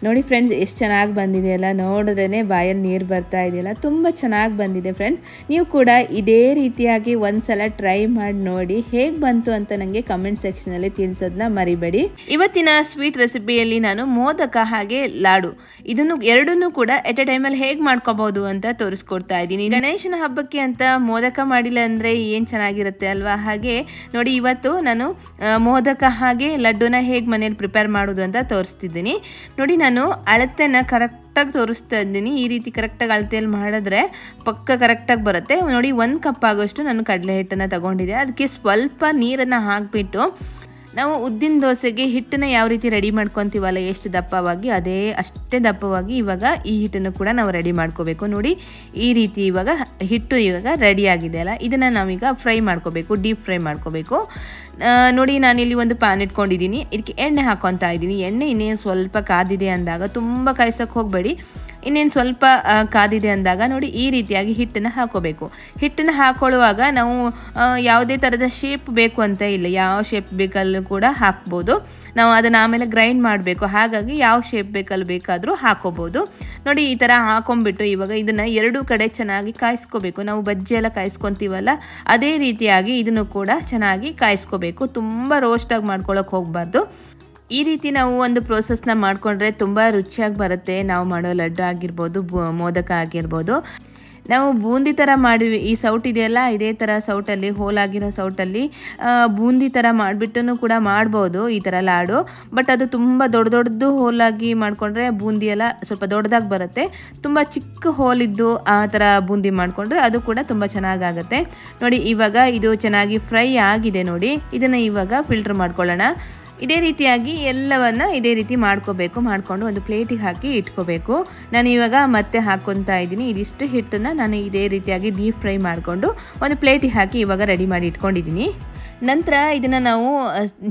ನೋಡಿ ಫ್ರೆಂಡ್ಸ್, ಎಷ್ಟು ಚೆನ್ನಾಗಿ ಬಂದಿದೆ ಅಲ್ಲ, ನೋಡಿದ್ರೇ ಬಾಯಲ್ಲಿ ನೀರು ಬರ್ತಾ ಇದೆಯಲ್ಲ, ತುಂಬ ಚೆನ್ನಾಗಿ ಬಂದಿದೆ ಫ್ರೆಂಡ್ಸ್. ನೀವು ಕೂಡ ಇದೇ ರೀತಿಯಾಗಿ ಒಂದು ಸಲ ಟ್ರೈ ಮಾಡಿ ನೋಡಿ, ಹೇಗೆ ಬಂತು ಅಂತ ನನಗೆ ಕಮೆಂಟ್ ಸೆಕ್ಷನಲ್ಲಿ ತಿಳಿಸೋದನ್ನ ಮರಿಬೇಡಿ. ಇವತ್ತಿನ ಸ್ವೀಟ್ ರೆಸಿಪಿಯಲ್ಲಿ ನಾನು ಮೋದಕ ಹಾಗೆ ಲಾಡು ಎರಡನ್ನೂ ಕೂಡ ಎಟ್ ಎ ಟೈಮಲ್ಲಿ ಹೇಗೆ ಮಾಡ್ಕೋಬೋದು ಅಂತ ತೋರಿಸ್ಕೊಡ್ತಾ ಇದ್ದೀನಿ. ಗಣೇಶನ ಹಬ್ಬಕ್ಕೆ ಹಬ್ಬಕ್ಕೆ ಅಂತ ಮೋದಕ ಮಾಡಿಲ್ಲ ಅಂದರೆ ಏನು ಚೆನ್ನಾಗಿರುತ್ತೆ ಅಲ್ವಾ. ಹಾಗೆ ನೋಡಿ ಇವತ್ತು ನಾನು ಮೋದಕ ಹಾಗೆ ಲಡ್ಡುನ ಹೇಗೆ ಮನೇಲಿ ಪ್ರಿಪೇರ್ ಮಾಡೋದು ಅಂತ ತೋರಿಸ್ತಿದ್ದೀನಿ. ನೋಡಿ ನಾನು ಅಳತೆನ ಕರೆಕ್ಟಾಗಿ ತೋರಿಸ್ತಾ ಇದ್ದೀನಿ. ಈ ರೀತಿ ಕರೆಕ್ಟಾಗಿ ಅಳತೆಯಲ್ಲಿ ಮಾಡಿದ್ರೆ ಪಕ್ಕ ಕರೆಕ್ಟಾಗಿ ಬರುತ್ತೆ. ನೋಡಿ 1 ಕಪ್ ಆಗೋಷ್ಟು ನಾನು ಕಡಲೆ ಹಿಟ್ಟನ್ನು ತಗೊಂಡಿದ್ದೆ. ಅದಕ್ಕೆ ಸ್ವಲ್ಪ ನೀರನ್ನು ಹಾಕಿಬಿಟ್ಟು ನಾವು ಉದ್ದಿನ ದೋಸೆಗೆ ಹಿಟ್ಟನ್ನು ಯಾವ ರೀತಿ ರೆಡಿ ಮಾಡ್ಕೊತೀವಲ್ಲ ಎಷ್ಟು ದಪ್ಪವಾಗಿ ಅಷ್ಟೇ ದಪ್ಪವಾಗಿ ಇವಾಗ ಈ ಹಿಟ್ಟನ್ನು ಕೂಡ ನಾವು ರೆಡಿ ಮಾಡ್ಕೋಬೇಕು. ನೋಡಿ ಈ ರೀತಿ ಇವಾಗ ಹಿಟ್ಟು ಇವಾಗ ರೆಡಿ ಆಗಿದೆ ಅಲ್ಲ, ಇದನ್ನು ನಾವೀಗ ಫ್ರೈ ಮಾಡ್ಕೋಬೇಕು, ಡೀಪ್ ಫ್ರೈ ಮಾಡ್ಕೋಬೇಕು. ನೋಡಿ ನಾನಿಲ್ಲಿ ಒಂದು ಪ್ಯಾನ್ ಇಟ್ಕೊಂಡಿದ್ದೀನಿ, ಇದಕ್ಕೆ ಎಣ್ಣೆ ಹಾಕ್ಕೊತಾ ಇದ್ದೀನಿ. ಎಣ್ಣೆ ಇನ್ನೇನು ಸ್ವಲ್ಪ ಕಾದಿದೆ ಅಂದಾಗ ತುಂಬ ಕಾಯ್ಸೋಕ್ಕೆ ಹೋಗಬೇಡಿ, ಇನ್ನೇನು ಸ್ವಲ್ಪ ಕಾದಿದೆ ಅಂದಾಗ ನೋಡಿ ಈ ರೀತಿಯಾಗಿ ಹಿಟ್ಟನ್ನು ಹಾಕೋಬೇಕು. ಹಿಟ್ಟನ್ನು ಹಾಕೊಳ್ಳುವಾಗ ನಾವು ಯಾವುದೇ ಥರದ ಶೇಪ್ ಬೇಕು ಅಂತ ಇಲ್ಲ, ಯಾವ ಶೇಪ್ ಬೇಕಲ್ಲೂ ಕೂಡ ಹಾಕ್ಬೋದು. ನಾವು ಅದನ್ನು ಆಮೇಲೆ ಗ್ರೈಂಡ್ ಮಾಡಬೇಕು, ಹಾಗಾಗಿ ಯಾವ ಶೇಪ್ ಬೇಕಲ್ಲಿ ಬೇಕಾದರೂ ಹಾಕೋಬೋದು. ನೋಡಿ ಈ ಥರ ಹಾಕೊಂಡ್ಬಿಟ್ಟು ಇವಾಗ ಇದನ್ನು 2 ಕಡೆ ಚೆನ್ನಾಗಿ ಕಾಯಿಸ್ಕೋಬೇಕು. ನಾವು ಬಜ್ಜಿ ಎಲ್ಲ ಕಾಯಿಸ್ಕೊತೀವಲ್ಲ ಅದೇ ರೀತಿಯಾಗಿ ಇದನ್ನು ಕೂಡ ಚೆನ್ನಾಗಿ ಕಾಯಿಸ್ಕೋಬೇಕು. ತುಂಬ ರೋಸ್ಟಾಗಿ ಮಾಡ್ಕೊಳ್ಳೋಕೆ ಹೋಗಬಾರ್ದು. ಈ ರೀತಿ ನಾವು ಒಂದು ಪ್ರೋಸೆಸ್ನ ಮಾಡಿಕೊಂಡ್ರೆ ತುಂಬ ರುಚಿಯಾಗಿ ಬರುತ್ತೆ. ನಾವು ಮಾಡೋ ಲಡ್ಡು ಆಗಿರ್ಬೋದು, ಮೋದಕ ಆಗಿರ್ಬೋದು. ನಾವು ಬೂಂದಿ ಥರ ಮಾಡಿವಿ, ಈ ಸೌಟ್ ಇದೆಯಲ್ಲ ಇದೇ ಥರ ಸೌಟಲ್ಲಿ ಹೋಲಾಗಿರೋ ಸೌಟಲ್ಲಿ ಬೂಂದಿ ಥರ ಮಾಡಿಬಿಟ್ಟು ಕೂಡ ಮಾಡ್ಬೋದು ಈ ಥರ ಲಾಡು. ಬಟ್ ಅದು ತುಂಬ ದೊಡ್ಡದು ಹೋಲಾಗಿ ಮಾಡಿಕೊಂಡ್ರೆ ಬೂಂದಿ ಎಲ್ಲ ಸ್ವಲ್ಪ ದೊಡ್ಡದಾಗಿ ಬರುತ್ತೆ. ತುಂಬ ಚಿಕ್ಕ ಹೋಲಿದ್ದು ಆ ಥರ ಬೂಂದಿ ಮಾಡಿಕೊಂಡ್ರೆ ಅದು ಕೂಡ ತುಂಬ ಚೆನ್ನಾಗಾಗುತ್ತೆ. ನೋಡಿ ಇವಾಗ ಇದು ಚೆನ್ನಾಗಿ ಫ್ರೈ ಆಗಿದೆ. ನೋಡಿ ಇದನ್ನು ಇವಾಗ ಫಿಲ್ಟರ್ ಮಾಡ್ಕೊಳ್ಳೋಣ. ಇದೇ ರೀತಿಯಾಗಿ ಎಲ್ಲವನ್ನು ಇದೇ ರೀತಿ ಮಾಡ್ಕೋಬೇಕು. ಮಾಡಿಕೊಂಡು ಒಂದು ಪ್ಲೇಟಿಗೆ ಹಾಕಿ ಇಟ್ಕೋಬೇಕು. ನಾನು ಇವಾಗ ಮತ್ತೆ ಹಾಕ್ಕೊತಾ ಇದ್ದೀನಿ. ಇದಿಷ್ಟು ಹಿಟ್ಟನ್ನು ನಾನು ಇದೇ ರೀತಿಯಾಗಿ ಡೀಪ್ ಫ್ರೈ ಮಾಡಿಕೊಂಡು ಒಂದು ಪ್ಲೇಟಿಗೆ ಹಾಕಿ ಇವಾಗ ರೆಡಿ ಮಾಡಿ ಇಟ್ಕೊಂಡಿದ್ದೀನಿ. ನಂತರ ಇದನ್ನು ನಾವು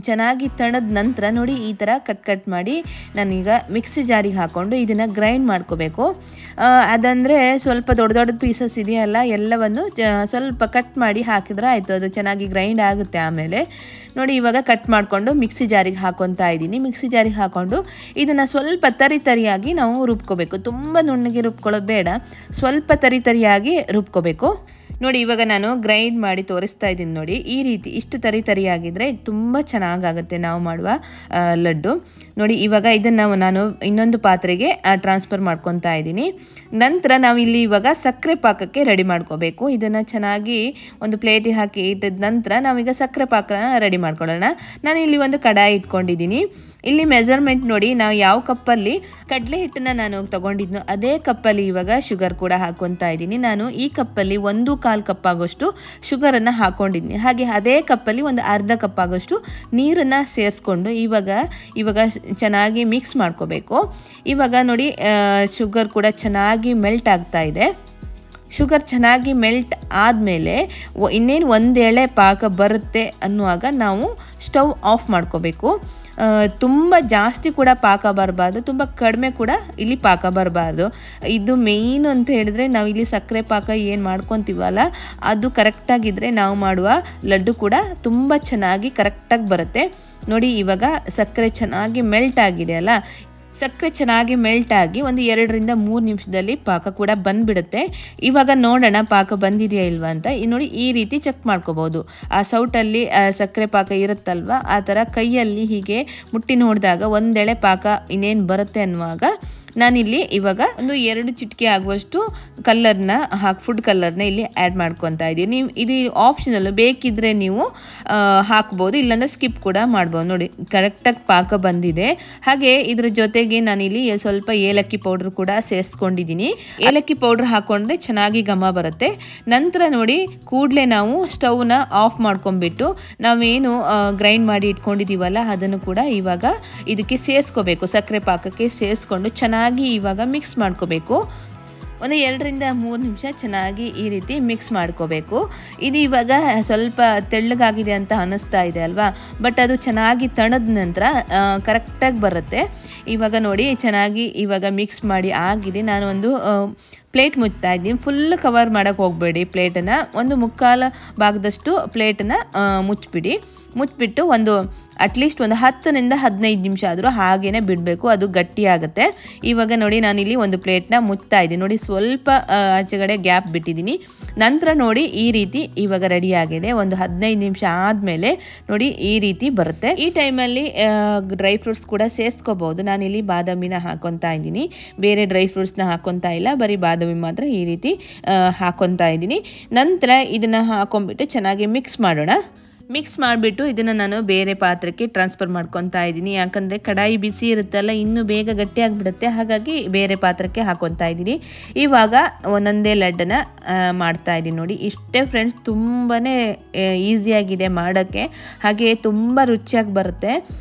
ಚೆನ್ನಾಗಿ ತಣದ ನಂತರ ನೋಡಿ ಈ ಥರ ಕಟ್ ಮಾಡಿ ನಾನೀಗ ಮಿಕ್ಸಿ ಜಾರಿಗೆ ಹಾಕ್ಕೊಂಡು ಇದನ್ನು ಗ್ರೈಂಡ್ ಮಾಡ್ಕೋಬೇಕು. ಅದಂದರೆ ಸ್ವಲ್ಪ ದೊಡ್ಡ ಪೀಸಸ್ ಇದೆಯಲ್ಲ ಎಲ್ಲವನ್ನು ಸ್ವಲ್ಪ ಕಟ್ ಮಾಡಿ ಹಾಕಿದ್ರೆ ಆಯಿತು, ಅದು ಚೆನ್ನಾಗಿ ಗ್ರೈಂಡ್ ಆಗುತ್ತೆ. ಆಮೇಲೆ ನೋಡಿ ಇವಾಗ ಕಟ್ ಮಾಡಿಕೊಂಡು ಮಿಕ್ಸಿ ಜಾರಿಗೆ ಹಾಕ್ಕೊತಾ ಇದ್ದೀನಿ. ಮಿಕ್ಸಿ ಜಾರಿಗೆ ಹಾಕ್ಕೊಂಡು ಇದನ್ನು ಸ್ವಲ್ಪ ತರಿಯಾಗಿ ನಾವು ರುಬ್ಕೋಬೇಕು. ತುಂಬ ನುಣ್ಣಗೆ ರುಬ್ಕೊಳ್ಳೋದು ಬೇಡ, ಸ್ವಲ್ಪ ತರಿಯಾಗಿ ರುಬ್ಕೋಬೇಕು. ನೋಡಿ ಇವಾಗ ನಾನು ಗ್ರೈಂಡ್ ಮಾಡಿ ತೋರಿಸ್ತಾ ಇದ್ದೀನಿ. ನೋಡಿ ಈ ರೀತಿ ಇಷ್ಟು ತರಿಯಾಗಿದ್ದರೆ ತುಂಬ ಚೆನ್ನಾಗಾಗುತ್ತೆ ನಾವು ಮಾಡುವ ಲಡ್ಡು. ನೋಡಿ ಇವಾಗ ಇದನ್ನು ನಾನು ಇನ್ನೊಂದು ಪಾತ್ರೆಗೆ ಟ್ರಾನ್ಸ್ಫರ್ ಮಾಡ್ಕೊತಾ ಇದ್ದೀನಿ. ನಂತರ ನಾವು ಇಲ್ಲಿ ಇವಾಗ ಸಕ್ಕರೆ ಪಾಕಕ್ಕೆ ರೆಡಿ ಮಾಡ್ಕೋಬೇಕು. ಇದನ್ನು ಚೆನ್ನಾಗಿ ಒಂದು ಪ್ಲೇಟಿಗೆ ಹಾಕಿ ಇಟ್ಟಿದ ನಂತರ ನಾವೀಗ ಸಕ್ಕರೆ ಪಾಕನ ರೆಡಿ ಮಾಡ್ಕೊಳ್ಳೋಣ. ನಾನು ಇಲ್ಲಿ ಒಂದು ಕಡಾಯಿ ಇಟ್ಕೊಂಡಿದ್ದೀನಿ. ಇಲ್ಲಿ ಮೆಜರ್ಮೆಂಟ್ ನೋಡಿ, ನಾವು ಯಾವ ಕಪ್ಪಲ್ಲಿ ಕಡಲೆ ಹಿಟ್ಟನ್ನು ನಾನು ತಗೊಂಡಿದ್ನೋ ಅದೇ ಕಪ್ಪಲ್ಲಿ ಇವಾಗ ಶುಗರ್ ಕೂಡ ಹಾಕ್ಕೊತಾ ಇದ್ದೀನಿ. ನಾನು ಈ ಕಪ್ಪಲ್ಲಿ 1/4 ಕಪ್ ಆಗೋಷ್ಟು ಶುಗರನ್ನು ಹಾಕ್ಕೊಂಡಿದ್ದೀನಿ. ಹಾಗೆ ಅದೇ ಕಪ್ಪಲ್ಲಿ ಒಂದು ಅರ್ಧ ಕಪ್ ಆಗೋಷ್ಟು ನೀರನ್ನು ಸೇರಿಸ್ಕೊಂಡು ಇವಾಗ ಚೆನ್ನಾಗಿ ಮಿಕ್ಸ್ ಮಾಡ್ಕೋಬೇಕು. ಇವಾಗ ನೋಡಿ ಶುಗರ್ ಕೂಡ ಚೆನ್ನಾಗಿ ಮೆಲ್ಟ್ ಆಗ್ತಾ ಇದೆ. ಶುಗರ್ ಚೆನ್ನಾಗಿ ಮೆಲ್ಟ್ ಆದಮೇಲೆ ಇನ್ನೇನು ಒಂದು ಎಳೆ ಪಾಕ ಬರುತ್ತೆ ಅನ್ನುವಾಗ ನಾವು ಸ್ಟವ್ ಆಫ್ ಮಾಡ್ಕೋಬೇಕು. ತುಂಬ ಜಾಸ್ತಿ ಕೂಡ ಪಾಕ ಬರಬಾರ್ದು, ತುಂಬ ಕಡಿಮೆ ಕೂಡ ಇಲ್ಲಿ ಪಾಕ ಬರಬಾರ್ದು. ಇದು ಮೇಯ್ನು ಅಂತ ಹೇಳಿದ್ರೆ ನಾವು ಇಲ್ಲಿ ಸಕ್ಕರೆ ಪಾಕ ಏನು ಮಾಡ್ಕೊತೀವಲ್ಲ ಅದು ಕರೆಕ್ಟಾಗಿದ್ದರೆ ನಾವು ಮಾಡುವ ಲಡ್ಡು ಕೂಡ ತುಂಬ ಚೆನ್ನಾಗಿ ಕರೆಕ್ಟಾಗಿ ಬರುತ್ತೆ. ನೋಡಿ ಇವಾಗ ಸಕ್ಕರೆ ಚೆನ್ನಾಗಿ ಮೆಲ್ಟ್ ಆಗಿದೆ ಅಲ್ಲ, ಸಕ್ಕರೆ ಚೆನ್ನಾಗಿ ಮೆಲ್ಟ್ ಆಗಿ ಒಂದು 2-3 ನಿಮಿಷದಲ್ಲಿ ಪಾಕ ಕೂಡ ಬಂದುಬಿಡುತ್ತೆ. ಇವಾಗ ನೋಡೋಣ ಪಾಕ ಬಂದಿದೆಯಾ ಇಲ್ವಾ ಅಂತ. ನೋಡಿ ಈ ರೀತಿ ಚೆಕ್ ಮಾಡ್ಕೋಬೋದು. ಆ ಸೌಟಲ್ಲಿ ಸಕ್ಕರೆ ಪಾಕ ಇರುತ್ತಲ್ವ ಆ ಥರ ಕೈಯಲ್ಲಿ ಹೀಗೆ ಮುಟ್ಟಿ ನೋಡಿದಾಗ ಒಂದೆಳೆ ಪಾಕ ಇನ್ನೇನು ಬರುತ್ತೆ ಅನ್ನುವಾಗ ನಾನಿಲ್ಲಿ ಇವಾಗ ಒಂದು 2 ಚಿಟಿಕೆ ಆಗುವಷ್ಟು ಕಲರ್ನ ಫುಡ್ ಕಲರ್ನ ಇಲ್ಲಿ ಆ್ಯಡ್ ಮಾಡ್ಕೊತಾ ಇದ್ದೀನಿ. ಇದು ಆಪ್ಷನಲ್ಲು, ಬೇಕಿದ್ದರೆ ನೀವು ಹಾಕ್ಬೋದು, ಇಲ್ಲಾಂದರೆ ಸ್ಕಿಪ್ ಕೂಡ ಮಾಡ್ಬೋದು. ನೋಡಿ ಕರೆಕ್ಟಾಗಿ ಪಾಕ ಬಂದಿದೆ. ಹಾಗೆ ಇದ್ರ ಜೊತೆಗೆ ನಾನಿಲ್ಲಿ ಸ್ವಲ್ಪ ಏಲಕ್ಕಿ ಪೌಡ್ರ್ ಕೂಡ ಸೇರಿಸ್ಕೊಂಡಿದ್ದೀನಿ. ಏಲಕ್ಕಿ ಪೌಡ್ರ್ ಹಾಕ್ಕೊಂಡ್ರೆ ಚೆನ್ನಾಗಿ ಘಮ ಬರುತ್ತೆ. ನಂತರ ನೋಡಿ ಕೂಡಲೇ ನಾವು ಸ್ಟವ್ನ ಆಫ್ ಮಾಡ್ಕೊಂಡ್ಬಿಟ್ಟು ನಾವೇನು ಗ್ರೈಂಡ್ ಮಾಡಿ ಇಟ್ಕೊಂಡಿದ್ದೀವಲ್ಲ ಅದನ್ನು ಕೂಡ ಇವಾಗ ಇದಕ್ಕೆ ಸೇರಿಸ್ಕೋಬೇಕು. ಸಕ್ಕರೆ ಪಾಕಕ್ಕೆ ಸೇರಿಸ್ಕೊಂಡು ಚೆನ್ನಾಗಿ ಇವಾಗ ಮಿಕ್ಸ್ ಮಾಡ್ಕೋಬೇಕು. ಒಂದು 2-3 ನಿಮಿಷ ಚೆನ್ನಾಗಿ ಈ ರೀತಿ ಮಿಕ್ಸ್ ಮಾಡ್ಕೋಬೇಕು. ಇದು ಇವಾಗ ಸ್ವಲ್ಪ ತೆಳ್ಳಗಾಗಿದೆ ಅಂತ ಅನ್ನಿಸ್ತಾ ಇದೆ ಅಲ್ವಾ, ಬಟ್ ಅದು ಚೆನ್ನಾಗಿ ತಣದ ನಂತರ ಕರೆಕ್ಟಾಗಿ ಬರುತ್ತೆ. ಇವಾಗ ನೋಡಿ ಚೆನ್ನಾಗಿ ಇವಾಗ ಮಿಕ್ಸ್ ಮಾಡಿ ಆಗಿದೆ. ನಾನು ಒಂದು ಪ್ಲೇಟ್ ಮುಚ್ತಾ ಇದ್ದೀನಿ. ಫುಲ್ ಕವರ್ ಮಾಡೋಕ್ಕೆ ಹೋಗಬೇಡಿ ಪ್ಲೇಟನ್ನು, ಒಂದು 3/4 ಭಾಗದಷ್ಟು ಪ್ಲೇಟನ್ನು ಮುಚ್ಚಿಬಿಟ್ಟು ಒಂದು ಅಟ್ಲೀಸ್ಟ್ ಒಂದು 10-15 ನಿಮಿಷ ಆದರೂ ಹಾಗೇ ಬಿಡಬೇಕು, ಅದು ಗಟ್ಟಿಯಾಗುತ್ತೆ. ಇವಾಗ ನೋಡಿ ನಾನಿಲ್ಲಿ ಒಂದು ಪ್ಲೇಟ್ನ ಮುಚ್ತಾ ಇದ್ದೀನಿ. ನೋಡಿ ಸ್ವಲ್ಪ ಆಚೆಗಡೆ ಗ್ಯಾಪ್ ಬಿಟ್ಟಿದ್ದೀನಿ. ನಂತರ ನೋಡಿ ಈ ರೀತಿ ಇವಾಗ ರೆಡಿಯಾಗಿದೆ. ಒಂದು 15 ನಿಮಿಷ ಆದಮೇಲೆ ನೋಡಿ ಈ ರೀತಿ ಬರುತ್ತೆ. ಈ ಟೈಮಲ್ಲಿ ಡ್ರೈ ಫ್ರೂಟ್ಸ್ ಕೂಡ ಸೇರಿಸ್ಕೋಬೋದು. ನಾನಿಲ್ಲಿ ಬಾದಾಮಿನ ಹಾಕ್ಕೊತಾ ಇದ್ದೀನಿ, ಬೇರೆ ಡ್ರೈ ಫ್ರೂಟ್ಸ್ನ ಹಾಕ್ಕೊತಾ ಇಲ್ಲ, ಬರೀ ಬಾದಾಮಿ ಆದವಿ ಮಾತ್ರ ಈ ರೀತಿ ಹಾಕೊತಾ ಇದ್ದೀನಿ. ನಂತರ ಇದನ್ನು ಹಾಕೊಂಡ್ಬಿಟ್ಟು ಚೆನ್ನಾಗಿ ಮಿಕ್ಸ್ ಮಾಡೋಣ. ಮಿಕ್ಸ್ ಮಾಡಿಬಿಟ್ಟು ಇದನ್ನು ನಾನು ಬೇರೆ ಪಾತ್ರಕ್ಕೆ ಟ್ರಾನ್ಸ್ಫರ್ ಮಾಡ್ಕೊತಾ ಇದ್ದೀನಿ. ಯಾಕಂದರೆ ಕಡಾಯಿ ಬಿಸಿ ಇರುತ್ತಲ್ಲ, ಇನ್ನೂ ಬೇಗ ಗಟ್ಟಿಯಾಗಿಬಿಡುತ್ತೆ. ಹಾಗಾಗಿ ಬೇರೆ ಪಾತ್ರಕ್ಕೆ ಹಾಕೊತಾ ಇದ್ದೀನಿ. ಇವಾಗ ಒಂದೊಂದೇ ಲಡ್ಡನ್ನು ಮಾಡ್ತಾ ಇದ್ದೀನಿ ನೋಡಿ. ಇಷ್ಟೇ ಫ್ರೆಂಡ್ಸ್, ತುಂಬಾ ಈಸಿಯಾಗಿದೆ ಮಾಡೋಕ್ಕೆ, ಹಾಗೆ ತುಂಬ ರುಚಿಯಾಗಿ ಬರುತ್ತೆ.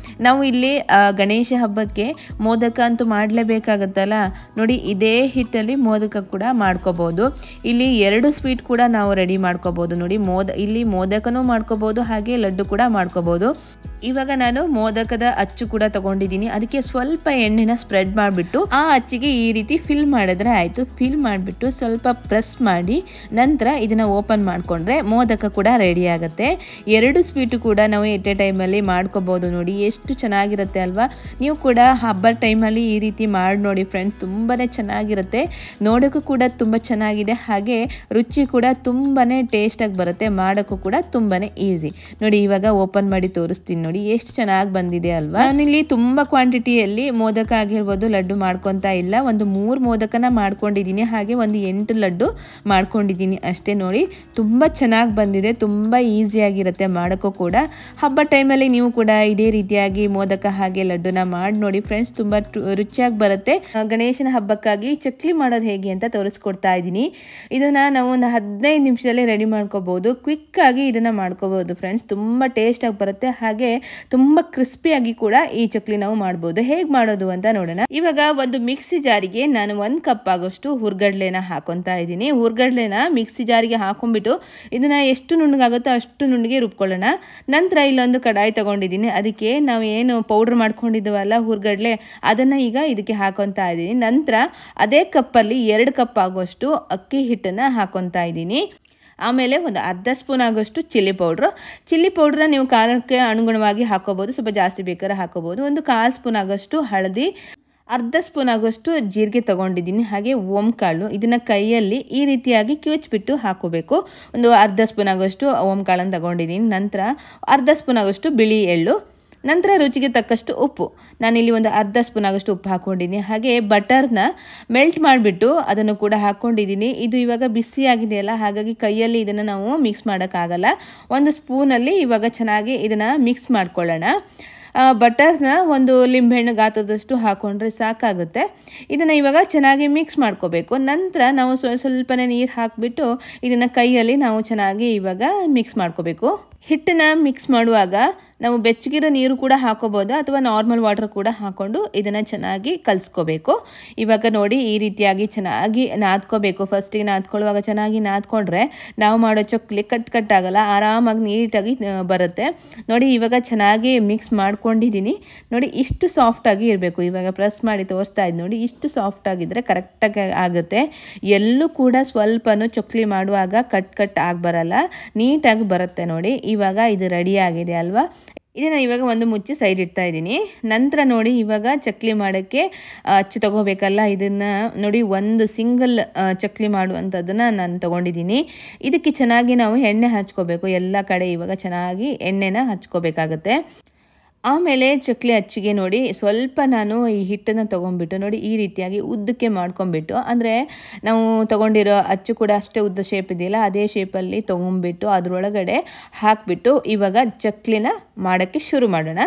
ನಾವು ಇಲ್ಲಿ ಗಣೇಶ ಹಬ್ಬಕ್ಕೆ ಮೋದಕ ಅಂತೂ ಮಾಡಲೇಬೇಕಾಗತ್ತಲ್ಲ ನೋಡಿ. ಇದೇ ಹಿಟ್ಟಲ್ಲಿ ಮೋದಕ ಕೂಡ ಮಾಡ್ಕೋಬೋದು. ಇಲ್ಲಿ 2 ಸ್ವೀಟ್ ಕೂಡ ನಾವು ರೆಡಿ ಮಾಡ್ಕೋಬೋದು ನೋಡಿ. ಇಲ್ಲಿ ಮೋದಕನೂ ಮಾಡ್ಕೋಬೋದು, ಹಾಗೆ ಲಡ್ಡು ಕೂಡ ಮಾಡ್ಕೋಬಹುದು. ಇವಾಗ ನಾನು ಮೋದಕದ ಅಚ್ಚು ಕೂಡ ತಗೊಂಡಿದ್ದೀನಿ. ಅದಕ್ಕೆ ಸ್ವಲ್ಪ ಎಣ್ಣೆನ ಸ್ಪ್ರೆಡ್ ಮಾಡಿಬಿಟ್ಟು ಆ ಅಚ್ಚಿಗೆ ಈ ರೀತಿ ಫಿಲ್ ಮಾಡಿದ್ರೆ ಆಯಿತು. ಫಿಲ್ ಮಾಡಿಬಿಟ್ಟು ಸ್ವಲ್ಪ ಪ್ರೆಸ್ ಮಾಡಿ ನಂತರ ಇದನ್ನು ಓಪನ್ ಮಾಡಿಕೊಂಡ್ರೆ ಮೋದಕ ಕೂಡ ರೆಡಿ ಆಗುತ್ತೆ. 2 ಸ್ವೀಟು ಕೂಡ ನಾವು ಎಟ್ ಎ ಟೈಮಲ್ಲಿ ಮಾಡ್ಕೋಬೋದು ನೋಡಿ. ಎಷ್ಟು ಚೆನ್ನಾಗಿರುತ್ತೆ ಅಲ್ವಾ? ನೀವು ಕೂಡ ಹಬ್ಬದ ಟೈಮಲ್ಲಿ ಈ ರೀತಿ ಮಾಡಿ ನೋಡಿ ಫ್ರೆಂಡ್ಸ್, ತುಂಬಾ ಚೆನ್ನಾಗಿರುತ್ತೆ. ನೋಡೋಕ್ಕೂ ಕೂಡ ತುಂಬ ಚೆನ್ನಾಗಿದೆ, ಹಾಗೆ ರುಚಿ ಕೂಡ ತುಂಬಾ ಟೇಸ್ಟಾಗಿ ಬರುತ್ತೆ. ಮಾಡೋಕ್ಕೂ ಕೂಡ ತುಂಬಾ ಈಸಿ ನೋಡಿ. ಇವಾಗ ಓಪನ್ ಮಾಡಿ ತೋರಿಸ್ತೀನಿ ನೋಡಿ, ಎಷ್ಟು ಚೆನ್ನಾಗಿ ಬಂದಿದೆ ಅಲ್ವಾ? ನಾನಿಲ್ಲಿ ತುಂಬ ಕ್ವಾಂಟಿಟಿಯಲ್ಲಿ ಮೋದಕ ಆಗಿರ್ಬೋದು ಲಡ್ಡು ಮಾಡ್ಕೊತಾ ಇಲ್ಲ. ಒಂದು 3 ಮೋದಕನ ಮಾಡ್ಕೊಂಡಿದ್ದೀನಿ, ಹಾಗೆ ಒಂದು 8 ಲಡ್ಡು ಮಾಡ್ಕೊಂಡಿದ್ದೀನಿ ಅಷ್ಟೇ ನೋಡಿ. ತುಂಬ ಚೆನ್ನಾಗಿ ಬಂದಿದೆ, ತುಂಬ ಈಸಿಯಾಗಿರುತ್ತೆ ಮಾಡೋಕ್ಕೂ ಕೂಡ. ಹಬ್ಬ ಟೈಮಲ್ಲಿ ನೀವು ಕೂಡ ಇದೇ ರೀತಿಯಾಗಿ ಮೋದಕ ಹಾಗೆ ಲಡ್ಡುನ ಮಾಡಿ ನೋಡಿ ಫ್ರೆಂಡ್ಸ್, ತುಂಬ ರುಚಿಯಾಗಿ ಬರುತ್ತೆ. ಗಣೇಶನ ಹಬ್ಬಕ್ಕಾಗಿ ಚಕ್ಲಿ ಮಾಡೋದು ಹೇಗೆ ಅಂತ ತೋರಿಸ್ಕೊಡ್ತಾ ಇದ್ದೀನಿ. ಇದನ್ನು ನಾವು ಒಂದು 15 ನಿಮಿಷದಲ್ಲಿ ರೆಡಿ ಮಾಡ್ಕೋಬೋದು. ಕ್ವಿಕ್ಕಾಗಿ ಇದನ್ನು ಮಾಡ್ಕೋಬೋದು ಫ್ರೆಂಡ್ಸ್, ತುಂಬ ಟೇಸ್ಟಾಗಿ ಬರುತ್ತೆ. ಹಾಗೆ ತುಂಬ ಕ್ರಿಸ್ಪಿಯಾಗಿ ಕೂಡ ಈ ಚಕ್ಲಿ ನಾವು ಮಾಡ್ಬೋದು. ಹೇಗೆ ಮಾಡೋದು ಅಂತ ನೋಡೋಣ. ಇವಾಗ ಒಂದು ಮಿಕ್ಸಿ ಜಾರಿಗೆ ನಾನು 1 ಕಪ್ ಆಗೋಷ್ಟು ಹುರ್ಗಡ್ಲೆನ ಹಾಕೊತಾ ಇದ್ದೀನಿ. ಹುರ್ಗಡ್ಲೆನ ಮಿಕ್ಸಿ ಜಾರಿಗೆ ಹಾಕೊಂಡ್ಬಿಟ್ಟು ಇದನ್ನು ಎಷ್ಟು ನುಣ್ಣಗಾಗುತ್ತೋ ಅಷ್ಟು ನುಣ್ಣಗೆ ರುಬ್ಕೊಳ್ಳೋಣ. ನಂತರ ಇಲ್ಲೊಂದು ಕಡಾಯಿ ತಗೊಂಡಿದ್ದೀನಿ. ಅದಕ್ಕೆ ನಾವು ಏನು ಪೌಡ್ರ್ ಮಾಡ್ಕೊಂಡಿದ್ದೀವಲ್ಲ ಹುರ್ಗಡ್ಲೆ, ಅದನ್ನು ಈಗ ಇದಕ್ಕೆ ಹಾಕೊತಾ ಇದ್ದೀನಿ. ನಂತರ ಅದೇ ಕಪ್ಪಲ್ಲಿ 2 ಕಪ್ ಆಗೋಷ್ಟು ಅಕ್ಕಿ ಹಿಟ್ಟನ್ನು ಹಾಕೊತಾ ಇದ್ದೀನಿ. ಆಮೇಲೆ ಒಂದು ಅರ್ಧ ಸ್ಪೂನ್ ಆಗೋಷ್ಟು ಚಿಲ್ಲಿ ಪೌಡ್ರನ್ನ ನೀವು ಖಾರಕ್ಕೆ ಅನುಗುಣವಾಗಿ ಹಾಕೋಬೋದು, ಸ್ವಲ್ಪ ಜಾಸ್ತಿ ಬೇಕಾದ್ರೆ ಹಾಕೋಬೋದು. ಒಂದು 1/4 ಸ್ಪೂನ್ ಆಗೋಷ್ಟು ಹಳದಿ, ಅರ್ಧ ಸ್ಪೂನ್ ಆಗೋಷ್ಟು ಜೀರಿಗೆ ತಗೊಂಡಿದ್ದೀನಿ. ಹಾಗೆ ಓಂಕಾಳು, ಇದನ್ನು ಕೈಯಲ್ಲಿ ಈ ರೀತಿಯಾಗಿ ಕಿವುಚ್ಬಿಟ್ಟು ಹಾಕೋಬೇಕು. ಒಂದು ಅರ್ಧ ಸ್ಪೂನ್ ಆಗೋಷ್ಟು ಓಂಕಾಳನ್ನು ತಗೊಂಡಿದ್ದೀನಿ. ನಂತರ ಅರ್ಧ ಸ್ಪೂನ್ ಆಗೋಷ್ಟು ಬಿಳಿ ಎಳ್ಳು, ನಂತರ ರುಚಿಗೆ ತಕ್ಕಷ್ಟು ಉಪ್ಪು. ನಾನಿಲ್ಲಿ ಒಂದು ಅರ್ಧ ಸ್ಪೂನ್ ಆಗೋಷ್ಟು ಉಪ್ಪು ಹಾಕ್ಕೊಂಡಿದ್ದೀನಿ. ಹಾಗೆ ಬಟರ್ನ ಮೆಲ್ಟ್ ಮಾಡಿಬಿಟ್ಟು ಅದನ್ನು ಕೂಡ ಹಾಕ್ಕೊಂಡಿದ್ದೀನಿ. ಇದು ಇವಾಗ ಬಿಸಿಯಾಗಿದೆಯಲ್ಲ, ಹಾಗಾಗಿ ಕೈಯಲ್ಲಿ ಇದನ್ನು ನಾವು ಮಿಕ್ಸ್ ಮಾಡೋಕ್ಕಾಗಲ್ಲ. ಒಂದು ಸ್ಪೂನಲ್ಲಿ ಇವಾಗ ಚೆನ್ನಾಗಿ ಇದನ್ನು ಮಿಕ್ಸ್ ಮಾಡ್ಕೊಳ್ಳೋಣ. ಬಟರ್ನ ಒಂದು ಲಿಂಬೆಹಣ್ಣು ಗಾತ್ರದಷ್ಟು ಹಾಕ್ಕೊಂಡ್ರೆ ಸಾಕಾಗುತ್ತೆ. ಇದನ್ನು ಇವಾಗ ಚೆನ್ನಾಗಿ ಮಿಕ್ಸ್ ಮಾಡ್ಕೋಬೇಕು. ನಂತರ ನಾವು ಸ್ವಲ್ಪನೇ ನೀರು ಹಾಕಿಬಿಟ್ಟು ಇದನ್ನು ಕೈಯಲ್ಲಿ ನಾವು ಚೆನ್ನಾಗಿ ಇವಾಗ ಮಿಕ್ಸ್ ಮಾಡ್ಕೋಬೇಕು. ಹಿಟ್ಟನ್ನು ಮಿಕ್ಸ್ ಮಾಡುವಾಗ ನಾವು ಬೆಚ್ಚಗಿರೋ ನೀರು ಕೂಡ ಹಾಕೋಬೋದು, ಅಥವಾ ನಾರ್ಮಲ್ ವಾಟರ್ ಕೂಡ ಹಾಕ್ಕೊಂಡು ಇದನ್ನು ಚೆನ್ನಾಗಿ ಕಲಿಸ್ಕೋಬೇಕು. ಇವಾಗ ನೋಡಿ ಈ ರೀತಿಯಾಗಿ ಚೆನ್ನಾಗಿ ನಾದ್ಕೋಬೇಕು. ಫಸ್ಟಿಗೆ ನಾದ್ಕೊಳ್ಳುವಾಗ ಚೆನ್ನಾಗಿ ನಾದ್ಕೊಂಡ್ರೆ ನಾವು ಮಾಡೋ ಚಕ್ಲಿ ಕಟ್ ಆಗಲ್ಲ, ಆರಾಮಾಗಿ ನೀಟಾಗಿ ಬರುತ್ತೆ ನೋಡಿ. ಇವಾಗ ಚೆನ್ನಾಗಿ ಮಿಕ್ಸ್ ಮಾಡ್ಕೊಂಡಿದ್ದೀನಿ ನೋಡಿ. ಇಷ್ಟು ಸಾಫ್ಟಾಗಿ ಇರಬೇಕು. ಇವಾಗ ಪ್ರೆಸ್ ಮಾಡಿ ತೋರಿಸ್ತಾ ಇದ್ದು ನೋಡಿ, ಇಷ್ಟು ಸಾಫ್ಟಾಗಿದ್ದರೆ ಕರೆಕ್ಟಾಗಿ ಆಗುತ್ತೆ. ಎಲ್ಲೂ ಕೂಡ ಸ್ವಲ್ಪನೂ ಚಕ್ಲಿ ಮಾಡುವಾಗ ಕಟ್ ಆಗಬರಲ್ಲ, ನೀಟಾಗಿ ಬರುತ್ತೆ ನೋಡಿ. ಇವಾಗ ಇದು ರೆಡಿ ಆಗಿದೆ ಅಲ್ವಾ? ಇದನ್ನು ಇವಾಗ ಒಂದು ಮುಚ್ಚಿ ಸೈಡ್ ಇಡ್ತಾ ಇದ್ದೀನಿ. ನಂತರ ನೋಡಿ ಇವಾಗ ಚಕ್ಲಿ ಮಾಡೋಕ್ಕೆ ಅಚ್ಚು ತಗೋಬೇಕಲ್ಲ, ಇದನ್ನು ನೋಡಿ ಒಂದು ಸಿಂಗಲ್ ಚಕ್ಲಿ ಮಾಡುವಂಥದ್ದನ್ನು ನಾನು ತೊಗೊಂಡಿದ್ದೀನಿ. ಇದಕ್ಕೆ ಚೆನ್ನಾಗಿ ನಾವು ಎಣ್ಣೆ ಹಚ್ಕೋಬೇಕು ಎಲ್ಲ ಕಡೆ. ಇವಾಗ ಚೆನ್ನಾಗಿ ಎಣ್ಣೆನ ಹಚ್ಕೋಬೇಕಾಗತ್ತೆ. ಆಮೇಲೆ ಚಕ್ಲಿ ಅಚ್ಚಿಗೆ ನೋಡಿ ಸ್ವಲ್ಪ ನಾನು ಈ ಹಿಟ್ಟನ್ನು ತೊಗೊಂಡ್ಬಿಟ್ಟು ನೋಡಿ ಈ ರೀತಿಯಾಗಿ ಉದ್ದಕ್ಕೆ ಮಾಡ್ಕೊಂಬಿಟ್ಟು, ಅಂದರೆ ನಾವು ತೊಗೊಂಡಿರೋ ಅಚ್ಚು ಕೂಡ ಅಷ್ಟೇ ಉದ್ದ ಶೇಪ್ ಇದೆಯಲ್ಲ, ಅದೇ ಶೇಪಲ್ಲಿ ತೊಗೊಂಡ್ಬಿಟ್ಟು ಅದರೊಳಗಡೆ ಹಾಕಿಬಿಟ್ಟು ಇವಾಗ ಚಕ್ಲಿನ ಮಾಡೋಕ್ಕೆ ಶುರು ಮಾಡೋಣ.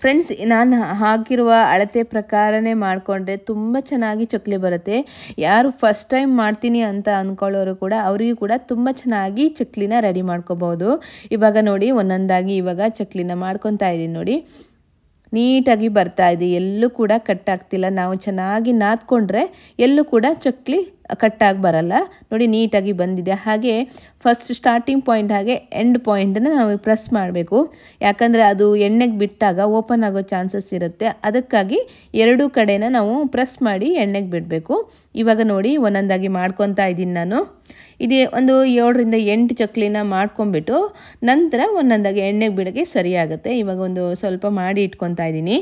ಫ್ರೆಂಡ್ಸ್, ನಾನು ಹಾಕಿರುವ ಅಳತೆ ಪ್ರಕಾರನೇ ಮಾಡಿಕೊಂಡ್ರೆ ತುಂಬ ಚೆನ್ನಾಗಿ ಚಕ್ಲಿ ಬರುತ್ತೆ. ಯಾರು ಫಸ್ಟ್ ಟೈಮ್ ಮಾಡ್ತೀನಿ ಅಂತ ಅಂದ್ಕೊಳ್ಳೋರು ಕೂಡ ಅವರಿಗೂ ಕೂಡ ತುಂಬ ಚೆನ್ನಾಗಿ ಚಕ್ಲಿನ ರೆಡಿ ಮಾಡ್ಕೋಬೋದು. ಇವಾಗ ನೋಡಿ ಒಂದೊಂದಾಗಿ ಇವಾಗ ಚಕ್ಲಿನ ಮಾಡ್ಕೊತಾ ಇದ್ದೀನಿ ನೋಡಿ. ನೀಟಾಗಿ ಬರ್ತಾ ಇದೆ, ಎಲ್ಲೂ ಕೂಡ ಕಟ್ಟಾಗ್ತಿಲ್ಲ. ನಾವು ಚೆನ್ನಾಗಿ ನಾದ್ಕೊಂಡ್ರೆ ಎಲ್ಲೂ ಕೂಡ ಚಕ್ಲಿ ಕಟ್ಟಾಗಿ ಬರಲ್ಲ ನೋಡಿ. ನೀಟಾಗಿ ಬಂದಿದೆ. ಹಾಗೆ ಫಸ್ಟ್ ಸ್ಟಾರ್ಟಿಂಗ್ ಪಾಯಿಂಟ್ ಹಾಗೆ ಎಂಡ್ ಪಾಯಿಂಟನ್ನು ನಾವು ಪ್ರೆಸ್ ಮಾಡಬೇಕು. ಯಾಕಂದರೆ ಅದು ಎಣ್ಣೆಗೆ ಬಿಟ್ಟಾಗ ಓಪನ್ ಆಗೋ ಚಾನ್ಸಸ್ ಇರುತ್ತೆ. ಅದಕ್ಕಾಗಿ ಎರಡೂ ಕಡೆನ ನಾವು ಪ್ರೆಸ್ ಮಾಡಿ ಎಣ್ಣೆಗೆ ಬಿಡಬೇಕು. ಇವಾಗ ನೋಡಿ ಒಂದೊಂದಾಗಿ ಮಾಡ್ಕೊತಾ ಇದ್ದೀನಿ ನಾನು. ಇದೇ ಒಂದು 7ರಿಂದ 8 ಚಕ್ಲಿನ ಮಾಡ್ಕೊಂಬಿಟ್ಟು ನಂತರ ಒಂದೊಂದಾಗಿ ಎಣ್ಣೆಗೆ ಬಿಡೋಕ್ಕೆ ಸರಿಯಾಗುತ್ತೆ. ಇವಾಗ ಒಂದು ಸ್ವಲ್ಪ ಮಾಡಿ ಇಟ್ಕೊತಾ ಇದ್ದೀನಿ.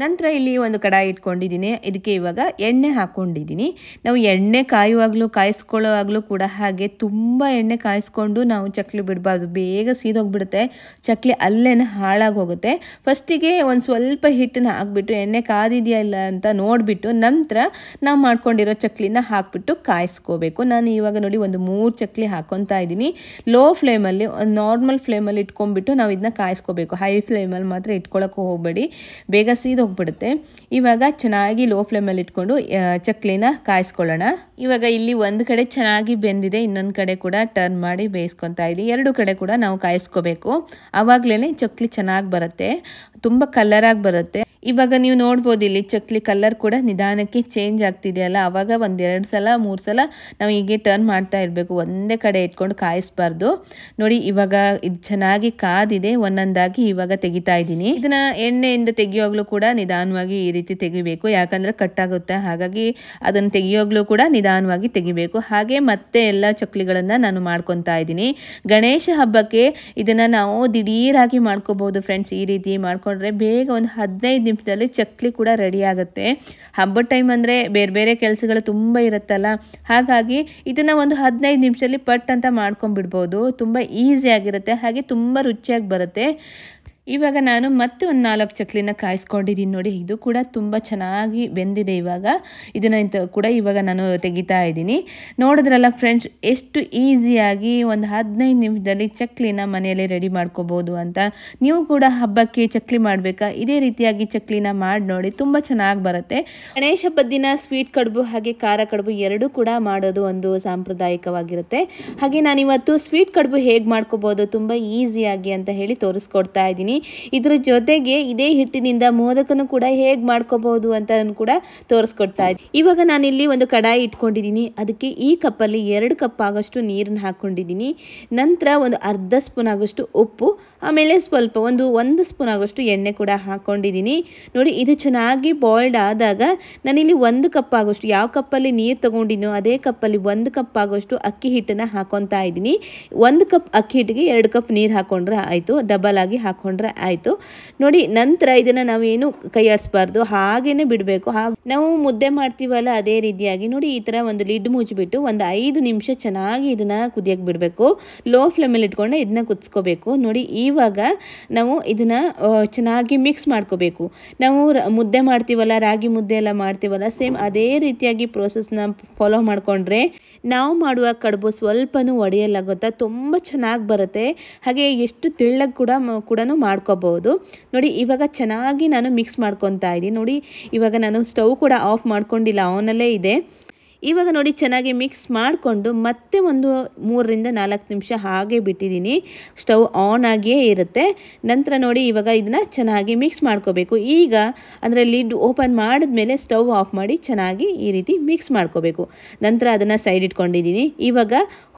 ನಂತರ ಇಲ್ಲಿ ಒಂದು ಕಡಾಯಿ ಇಟ್ಕೊಂಡಿದ್ದೀನಿ. ಇದಕ್ಕೆ ಇವಾಗ ಎಣ್ಣೆ ಹಾಕ್ಕೊಂಡಿದ್ದೀನಿ. ನಾವು ಎಣ್ಣೆ ಕಾಯಿಸ್ಕೊಳ್ಳೋವಾಗಲೂ ಕೂಡ ಹಾಗೆ ತುಂಬ ಎಣ್ಣೆ ಕಾಯಿಸ್ಕೊಂಡು ನಾವು ಚಕ್ಲಿ ಬಿಡಬಾರ್ದು, ಬೇಗ ಸೀದೋಗ್ಬಿಡುತ್ತೆ, ಚಕ್ಲಿ ಅಲ್ಲೇ ಹಾಳಾಗಿ ಹೋಗುತ್ತೆ. ಫಸ್ಟಿಗೆ ಒಂದು ಸ್ವಲ್ಪ ಹಿಟ್ಟನ್ನ ಹಾಕ್ಬಿಟ್ಟು ಎಣ್ಣೆ ಕಾದಿದೆಯಾ ಇಲ್ಲ ಅಂತ ನೋಡಿಬಿಟ್ಟು ನಂತರ ನಾವು ಮಾಡ್ಕೊಂಡಿರೋ ಚಕ್ಲಿನ ಹಾಕ್ಬಿಟ್ಟು ಕಾಯಿಸ್ಕೋಬೇಕು. ನಾನು ಇವಾಗ ನೋಡಿ ಒಂದು 3 ಚಕ್ಲಿ ಹಾಕ್ಕೊತಾ ಇದ್ದೀನಿ. ಲೋ ಫ್ಲೇಮಲ್ಲಿ, ಒಂದು ನಾರ್ಮಲ್ ಫ್ಲೇಮಲ್ಲಿ ಇಟ್ಕೊಂಡ್ಬಿಟ್ಟು ನಾವು ಇದನ್ನ ಕಾಯಿಸ್ಕೋಬೇಕು. ಹೈ ಫ್ಲೇಮಲ್ಲಿ ಮಾತ್ರ ಇಟ್ಕೊಳ್ಳೋಕೆ ಹೋಗಬೇಡಿ, ಬೇಗ ಸೀದೋಗ್ಬಿಡುತ್ತೆ. ಇವಾಗ ಚೆನ್ನಾಗಿ ಲೋ ಫ್ಲೇಮಲ್ಲಿ ಇಟ್ಕೊಂಡು ಚಕ್ಲಿನ ಕಾಯಿಸ್ಕೊಳ್ಳೋಣ. ಇವಾಗ ಇಲ್ಲಿ ಒಂದು ಕಡೆ ಚೆನ್ನಾಗಿ ಬೆಂದಿದೆ, ಇನ್ನೊಂದು ಕಡೆ ಕೂಡ ಟರ್ನ್ ಮಾಡಿ ಬೇಯಿಸ್ಕೊತಾ ಇದ್ದೀನಿ. 2 ಕಡೆ ಕೂಡ ನಾವು ಕಾಯಿಸ್ಕೋಬೇಕು, ಆವಾಗಲೇ ಚಕ್ಲಿ ಚೆನ್ನಾಗಿ ಬರುತ್ತೆ, ತುಂಬ ಕಲರಾಗಿ ಬರುತ್ತೆ. ಇವಾಗ ನೀವು ನೋಡ್ಬೋದು ಇಲ್ಲಿ ಚಕ್ಲಿ ಕಲರ್ ಕೂಡ ನಿಧಾನಕ್ಕೆ ಚೇಂಜ್ ಆಗ್ತಿದೆಯಲ್ಲ, ಆವಾಗ 1-2 ಸಲ 3 ಸಲ ನಾವು ಹೀಗೆ ಟರ್ನ್ ಮಾಡ್ತಾ ಇರಬೇಕು, ಒಂದೇ ಕಡೆ ಇಟ್ಕೊಂಡು ಕಾಯಿಸ್ಬಾರ್ದು. ನೋಡಿ ಇವಾಗ ಇದು ಚೆನ್ನಾಗಿ ಕಾದಿದೆ, ಒಂದೊಂದಾಗಿ ಇವಾಗ ತೆಗಿತಾ ಇದ್ದೀನಿ. ಇದನ್ನ ಎಣ್ಣೆಯಿಂದ ತೆಗಿಯೋಗ್ಲೂ ಕೂಡ ನಿಧಾನವಾಗಿ ಈ ರೀತಿ ತೆಗಿಬೇಕು, ಯಾಕಂದ್ರೆ ಕಟ್ಟಾಗುತ್ತೆ. ಹಾಗಾಗಿ ಅದನ್ನು ತೆಗಿಯೋಗ್ಲೂ ಕೂಡ ನಿಧಾನವಾಗಿ ತೆಗಿಬೇಕು. ಹಾಗೆ ಮತ್ತೆ ಎಲ್ಲ ಚಕ್ಲಿಗಳನ್ನ ನಾನು ಮಾಡ್ಕೊತಾ ಇದ್ದೀನಿ. ಗಣೇಶ ಹಬ್ಬಕ್ಕೆ ಇದನ್ನ ನಾವು ದಿಢೀರಾಗಿ ಮಾಡ್ಕೋಬಹುದು ಫ್ರೆಂಡ್ಸ್. ಈ ರೀತಿ ಮಾಡ್ಕೊಂಡ್ರೆ ಬೇಗ ಒಂದು 15 ನಿಮಿಷದಲ್ಲಿ ಚಕ್ಲಿ ಕೂಡ ರೆಡಿ ಆಗುತ್ತೆ. ಹಬ್ಬದ ಟೈಮ್ ಅಂದರೆ ಬೇರೆ ಬೇರೆ ಕೆಲಸಗಳು ತುಂಬ ಇರುತ್ತಲ್ಲ, ಹಾಗಾಗಿ ಇದನ್ನು ಒಂದು 15 ನಿಮಿಷದಲ್ಲಿ ಪಟ್ ಅಂತ ಮಾಡ್ಕೊಂಡ್ಬಿಡ್ಬೋದು. ತುಂಬ ಈಸಿ ಆಗಿರುತ್ತೆ, ಹಾಗೆ ತುಂಬ ರುಚಿಯಾಗಿ ಬರುತ್ತೆ. ಇವಾಗ ನಾನು ಮತ್ತೆ ಒಂದು 4 ಚಕ್ಲಿನ ಕಾಯಿಸ್ಕೊಂಡಿದ್ದೀನಿ. ನೋಡಿ ಇದು ಕೂಡ ತುಂಬ ಚೆನ್ನಾಗಿ ಬೆಂದಿದೆ. ಇವಾಗ ಇದನ್ನ ಕೂಡ ಇವಾಗ ನಾನು ತೆಗಿತಾ ಇದ್ದೀನಿ. ನೋಡಿದ್ರಲ್ಲ ಫ್ರೆಂಡ್ಸ್, ಎಷ್ಟು ಈಸಿಯಾಗಿ ಒಂದು 15 ನಿಮಿಷದಲ್ಲಿ ಚಕ್ಲಿನ ಮನೆಯಲ್ಲಿ ರೆಡಿ ಮಾಡ್ಕೋಬೋದು ಅಂತ. ನೀವು ಕೂಡ ಹಬ್ಬಕ್ಕೆ ಚಕ್ಲಿ ಮಾಡಬೇಕಾ, ಇದೇ ರೀತಿಯಾಗಿ ಚಕ್ಲಿನ ಮಾಡಿ ನೋಡಿ, ತುಂಬ ಚೆನ್ನಾಗಿ ಬರುತ್ತೆ. ಗಣೇಶ ಹಬ್ಬದ ದಿನ ಸ್ವೀಟ್ ಕಡುಬು ಹಾಗೆ ಖಾರ ಕಡುಬು ಎರಡೂ ಕೂಡ ಮಾಡೋದು ಒಂದು ಸಾಂಪ್ರದಾಯಿಕವಾಗಿರುತ್ತೆ. ಹಾಗೆ ನಾನಿವತ್ತು ಸ್ವೀಟ್ ಕಡುಬು ಹೇಗೆ ಮಾಡ್ಕೋಬೋದು ತುಂಬ ಈಸಿಯಾಗಿ ಅಂತ ಹೇಳಿ ತೋರಿಸ್ಕೊಡ್ತಾ ಇದ್ದೀನಿ. ಇದ್ರ ಜೊತೆಗೆ ಇದೇ ಹಿಟ್ಟಿನಿಂದ ಮೋದಕನು ಕೂಡ ಹೇಗೆ ಮಾಡ್ಕೋಬಹುದು ಅಂತ ಕೂಡ ತೋರಿಸ್ಕೊಡ್ತಾ ಇದ್ದೀನಿ. ಇವಾಗ ನಾನಿಲ್ಲಿ ಒಂದು ಕಡಾಯಿ ಇಟ್ಕೊಂಡಿದ್ದೀನಿ. ಅದಕ್ಕೆ ಈ ಕಪ್ಪಲ್ಲಿ 2 ಕಪ್ ಆಗೋಷ್ಟು ನೀರನ್ನು ಹಾಕ್ಕೊಂಡಿದ್ದೀನಿ. ನಂತರ ಒಂದು ಅರ್ಧ ಸ್ಪೂನ್ ಆಗೋಷ್ಟು ಉಪ್ಪು, ಆಮೇಲೆ ಸ್ವಲ್ಪ ಒಂದು ಸ್ಪೂನ್ ಆಗೋಷ್ಟು ಎಣ್ಣೆ ಕೂಡ ಹಾಕ್ಕೊಂಡಿದ್ದೀನಿ. ನೋಡಿ ಇದು ಚೆನ್ನಾಗಿ ಬಾಯ್ಲ್ಡ್ ಆದಾಗ ನಾನಿಲ್ಲಿ 1 ಕಪ್ ಆಗೋಷ್ಟು, ಯಾವ ಕಪ್ಪಲ್ಲಿ ನೀರು ತೊಗೊಂಡಿನೋ ಅದೇ ಕಪ್ಪಲ್ಲಿ 1 ಕಪ್ ಆಗೋಷ್ಟು ಅಕ್ಕಿ ಹಿಟ್ಟನ್ನು ಹಾಕ್ಕೊತಾ ಇದ್ದೀನಿ. 1 ಕಪ್ ಅಕ್ಕಿ ಹಿಟ್ಟಿಗೆ 2 ಕಪ್ ನೀರು ಹಾಕ್ಕೊಂಡ್ರೆ ಆಯಿತು, ಡಬಲ್ ಆಗಿ ಹಾಕ್ಕೊಂಡ್ರೆ ಆಯಿತು. ನೋಡಿ ನಂತರ ಇದನ್ನು ನಾವೇನು ಕೈ ಆಡಿಸ್ಬಾರ್ದು, ಹಾಗೇನೆ ಬಿಡಬೇಕು. ನಾವು ಮುದ್ದೆ ಮಾಡ್ತೀವಲ್ಲ ಅದೇ ರೀತಿಯಾಗಿ ನೋಡಿ ಈ ಥರ ಒಂದು ಲಿಡ್ ಮುಚ್ಚಿಬಿಟ್ಟು ಒಂದು 5 ನಿಮಿಷ ಚೆನ್ನಾಗಿ ಇದನ್ನು ಕುದಿಯಕ್ಕೆ ಬಿಡಬೇಕು. ಲೋ ಫ್ಲೇಮಲ್ಲಿ ಇಟ್ಕೊಂಡು ಇದನ್ನ ಕುದಿಸ್ಕೋಬೇಕು. ನೋಡಿ ಇವಾಗ ನಾವು ಇದನ್ನು ಚೆನ್ನಾಗಿ ಮಿಕ್ಸ್ ಮಾಡ್ಕೋಬೇಕು. ನಾವು ಮುದ್ದೆ ಮಾಡ್ತೀವಲ್ಲ, ರಾಗಿ ಮುದ್ದೆ ಎಲ್ಲ ಮಾಡ್ತೀವಲ್ಲ, ಸೇಮ್ ಅದೇ ರೀತಿಯಾಗಿ ಪ್ರೋಸೆಸ್ನ ಫಾಲೋ ಮಾಡಿಕೊಂಡ್ರೆ ನಾವು ಮಾಡುವ ಕಡುಬು ಸ್ವಲ್ಪನೂ ಒಡೆಯಲ್ಲ ಗೊತ್ತಾ, ತುಂಬ ಚೆನ್ನಾಗಿ ಬರುತ್ತೆ. ಹಾಗೆ ಎಷ್ಟು ತೆಳ್ಳಗೆ ಕೂಡ ಮಾಡ್ಕೋಬಹುದು. ನೋಡಿ ಇವಾಗ ಚೆನ್ನಾಗಿ ನಾನು ಮಿಕ್ಸ್ ಮಾಡ್ಕೊತಾ ಇದ್ದೀನಿ. ನೋಡಿ ಇವಾಗ ನಾನು ಸ್ಟವ್ ಕೂಡ ಆಫ್ ಮಾಡ್ಕೊಂಡಿಲ್ಲ, ಆನಲ್ಲೇ ಇದೆ. ಇವಾಗ ನೋಡಿ ಚೆನ್ನಾಗಿ ಮಿಕ್ಸ್ ಮಾಡಿಕೊಂಡು ಮತ್ತೆ ಒಂದು 3-4 ನಿಮಿಷ ಹಾಗೆ ಬಿಟ್ಟಿದ್ದೀನಿ. ಸ್ಟವ್ ಆನ್ ಆಗಿಯೇ ಇರುತ್ತೆ. ನಂತರ ನೋಡಿ ಇವಾಗ ಇದನ್ನು ಚೆನ್ನಾಗಿ ಮಿಕ್ಸ್ ಮಾಡ್ಕೋಬೇಕು. ಈಗ ಅಂದರೆ ಲಿಡ್ ಓಪನ್ ಮಾಡಿದ್ಮೇಲೆ ಸ್ಟವ್ ಆಫ್ ಮಾಡಿ ಚೆನ್ನಾಗಿ ಈ ರೀತಿ ಮಿಕ್ಸ್ ಮಾಡ್ಕೋಬೇಕು. ನಂತರ ಅದನ್ನು ಸೈಡ್ ಇಟ್ಕೊಂಡಿದ್ದೀನಿ. ಇವಾಗ